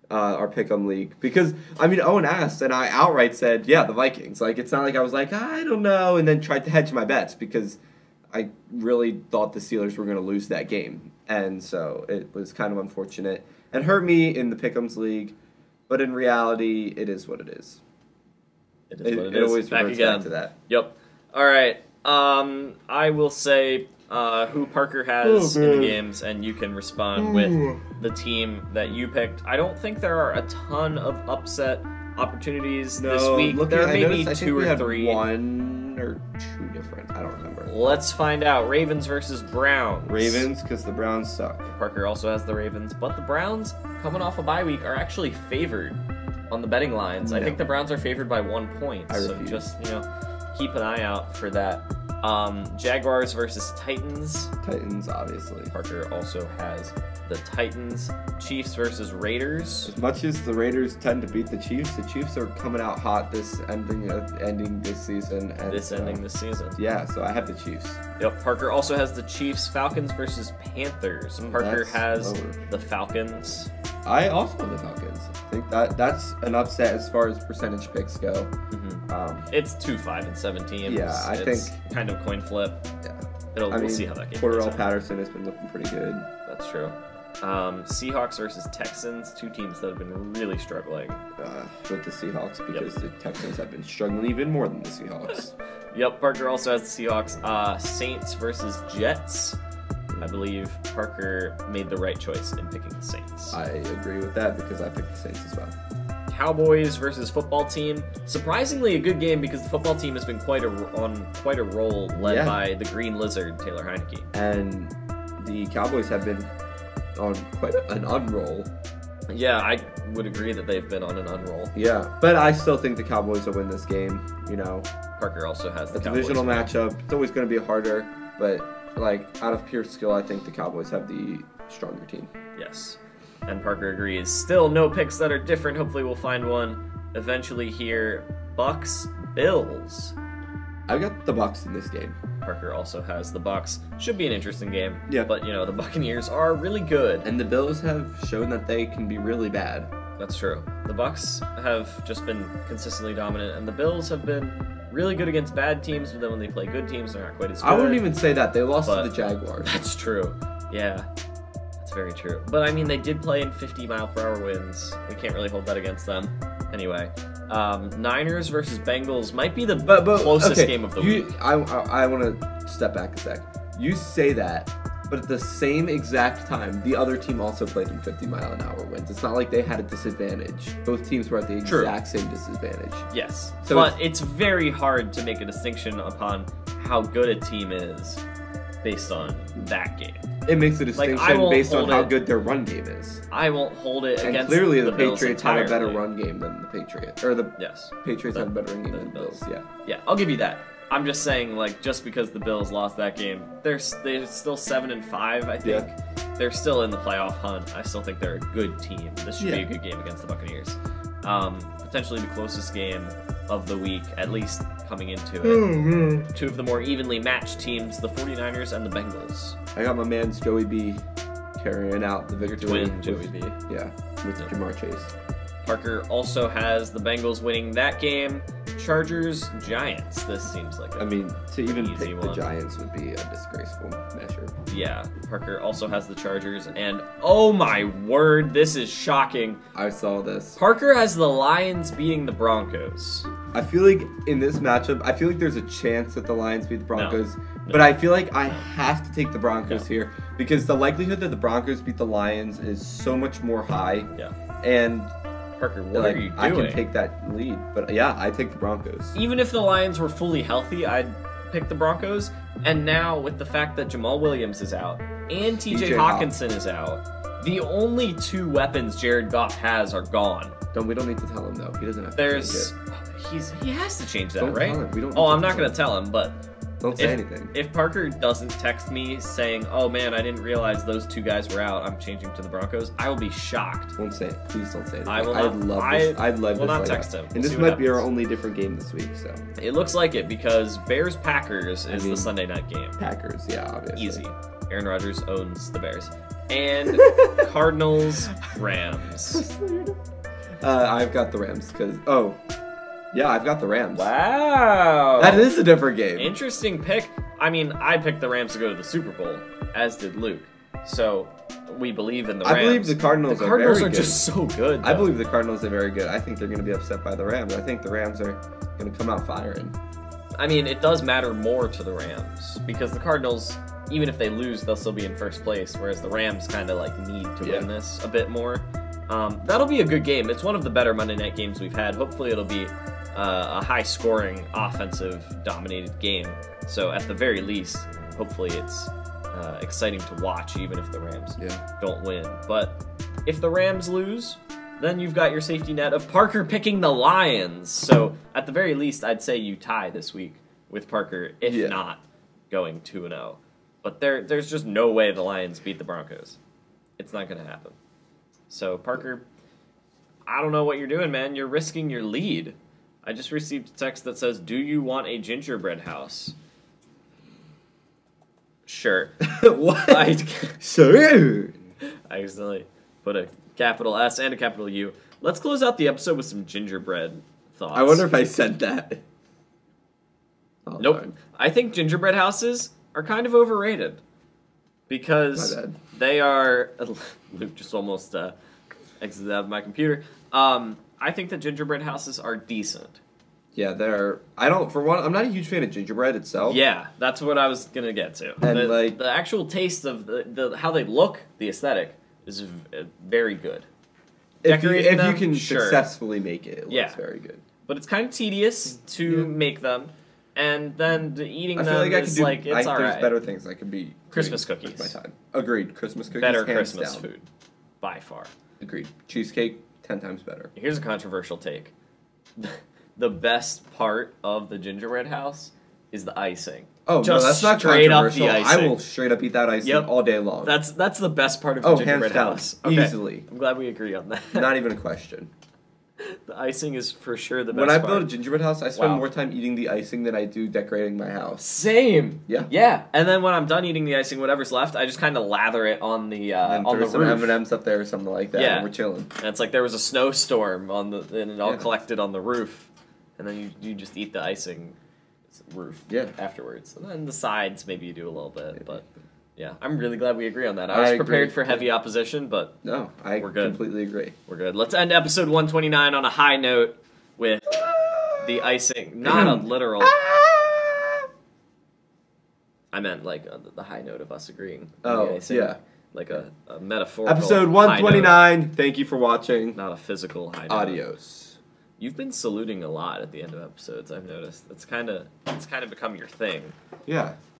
our Pick'em League. Because, Owen asked, and I outright said, yeah, the Vikings. It's not like I was like, I don't know, and then tried to hedge my bets, because I really thought the Steelers were going to lose that game. And so it was kind of unfortunate. And hurt me in the Pick'ems League, but in reality, it is what it is. It is what it is. Always Back reverts again. back to that. Yep. All right. I will say who Parker has in the games, and you can respond with the team that you picked. I don't think there are a ton of upset opportunities this week. There may be 2 or 3. 1 or 2 different. I don't remember. Let's find out. Ravens versus Browns. Ravens, because the Browns suck. Parker also has the Ravens, but the Browns, coming off a bye week, are actually favored on the betting lines. No. I think the Browns are favored by 1 point. So just, keep an eye out for that. Jaguars versus Titans. Titans, obviously. Parker also has the Titans. Chiefs versus Raiders. As much as the Raiders tend to beat the Chiefs are coming out hot ending this season. And ending this season. Yeah, so I have the Chiefs. Yep, Parker also has the Chiefs. Falcons versus Panthers. Parker has the Falcons. I also have the Falcons. I think that's an upset as far as percentage picks go. It's 2, 5, and 7 teams. Yeah, I think kind of coin flip. Yeah, we'll see how that game goes. Cordell Patterson has been looking pretty good. That's true. Seahawks versus Texans, 2 teams that have been really struggling. With the Seahawks, because the Texans have been struggling even more than the Seahawks. Yep, Parker also has the Seahawks. Saints versus Jets. I believe Parker made the right choice in picking the Saints. I agree with that because I picked the Saints as well. Cowboys versus football team. Surprisingly, a good game because the football team has been on quite a roll, led by the Green Lizard, Taylor Heineke. And the Cowboys have been on quite an unroll. Yeah, I would agree that they've been on an unroll. Yeah, but I still think the Cowboys will win this game. Parker also has the Cowboys. Divisional matchup. It's always going to be harder, but out of pure skill, I think the Cowboys have the stronger team. Yes. And Parker agrees. Still no picks that are different. Hopefully we'll find one eventually here. Bucks, Bills. I've got the Bucks in this game. Parker also has the Bucks. Should be an interesting game. Yeah. But, the Buccaneers are really good. And the Bills have shown that they can be really bad. That's true. The Bucks have just been consistently dominant, and the Bills have been really good against bad teams, but then when they play good teams, they're not quite as good. I wouldn't even say that. They lost to the Jaguars. That's true. Yeah. Very true. But, they did play in 50-mile-per-hour winds. We can't really hold that against them. Anyway, Niners versus Bengals might be the closest game of the week. I want to step back a sec. You say that, but at the same exact time, the other team also played in 50-mile-an-hour winds. It's not like they had a disadvantage. Both teams were at the exact same disadvantage. Yes. So but it's very hard to make a distinction upon how good a team is based on that game. It makes a distinction based on how good their run game is. I won't hold it against clearly the Patriots have a better run game than the Patriots. Or the Patriots have a better run game than the Bills. Yeah, I'll give you that. I'm just saying, just because the Bills lost that game, they're still 7-5, I think. Yeah. They're still in the playoff hunt. I still think they're a good team. This should be a good game against the Buccaneers. Potentially the closest game of the week, at least coming into it. 2 of the more evenly matched teams, the 49ers and the Bengals. I got my man's Joey B carrying out the victory. Your twin, Joey B. Yeah, with Jamar Chase. Parker also has the Bengals winning that game. Chargers, Giants. This seems like to even pick the Giants would be a disgraceful measure. Yeah, Parker also has the Chargers, and oh my word, this is shocking. I saw this. Parker has the Lions beating the Broncos. I feel like in this matchup, there's a chance that the Lions beat the Broncos, but I feel like I have to take the Broncos here because the likelihood that the Broncos beat the Lions is so much more high. Yeah. And Parker, what are you doing? I can take that lead, but I take the Broncos. Even if the Lions were fully healthy, I'd pick the Broncos. And now, with the fact that Jamal Williams is out and TJ Hawkinson is out, the only 2 weapons Jared Goff has are gone. We don't need to tell him, though. He doesn't have to change it. He has to change that, don't right? Tell him. We don't I'm not going to tell him, but don't say anything. If Parker doesn't text me saying, "Oh man, I didn't realize those 2 guys were out. I'm changing to the Broncos," I will be shocked. Don't say it. Please don't say anything. I will not. I'd love will not text him. And this might be our only different game this week. So it looks like it because Bears Packers is the Sunday night game. Packers, yeah, obviously. Easy. Aaron Rodgers owns the Bears. And Cardinals Rams. I've got the Rams because I've got the Rams. Wow. That is a different game. Interesting pick. I picked the Rams to go to the Super Bowl, as did Luke. So, we believe in the Rams. I believe the Cardinals are very good. The Cardinals are just so good, though. I believe the Cardinals are very good. I think they're going to be upset by the Rams. I think the Rams are going to come out firing. I mean, it does matter more to the Rams because the Cardinals, even if they lose, they'll still be in first place, whereas the Rams kind of like need to win this a bit more. That'll be a good game. It's one of the better Monday night games we've had. Hopefully it'll be a high-scoring, offensive-dominated game. So at the very least, hopefully it's exciting to watch, even if the Rams don't win. But if the Rams lose, then you've got your safety net of Parker picking the Lions. So at the very least, I'd say you tie this week with Parker, if not going 2-0. But there's just no way the Lions beat the Broncos. It's not going to happen. So, Parker, I don't know what you're doing, man. You're risking your lead. I just received a text that says, do you want a gingerbread house? Sure. What? Sure. I accidentally put a capital S and a capital U. Let's close out the episode with some gingerbread thoughts. I wonder if I said that. Oh, nope. darn. I think gingerbread houses are kind of overrated. Because they are... Luke just almost exited out of my computer. I think that gingerbread houses are decent. Yeah, they're... I'm not a huge fan of gingerbread itself. Yeah, that's what I was going to get to. And the actual taste of how they look, the aesthetic, is very good. If you can successfully make it, it looks very good. But it's kind of tedious to make them. And then eating them is it's alright. There's better things I could be Christmas cookies. With my time. Agreed. Christmas cookies. Better hands Christmas down. food. By far. Agreed. Cheesecake, 10 times better. Here's a controversial take. The best part of the gingerbread house is the icing. Oh, just no, that's not straight controversial. up the icing. I will straight up eat that icing all day long. That's the best part of the gingerbread house. Okay. Easily. I'm glad we agree on that. Not even a question. The icing is for sure the best When I part. build a gingerbread house, I spend more time eating the icing than I do decorating my house. Same. Yeah. Yeah. And then when I'm done eating the icing, whatever's left, I just kind of lather it on the and on the some roof. M&Ms up there or something like that. Yeah. And we're chilling. And it's like there was a snowstorm and it all collected on the roof, and then you just eat the icing roof afterwards, and then the sides maybe you do a little bit, but. Yeah, I'm really glad we agree on that. I was prepared for heavy opposition, but we're good. Completely agree. We're good. Let's end episode 129 on a high note with the icing. Not a literal... I meant like the high note of us agreeing. Oh, yeah. Like a metaphorical episode 129. Thank you for watching. Not a physical high note. Adios. You've been saluting a lot at the end of episodes, I've noticed. It's kind of become your thing. Yeah.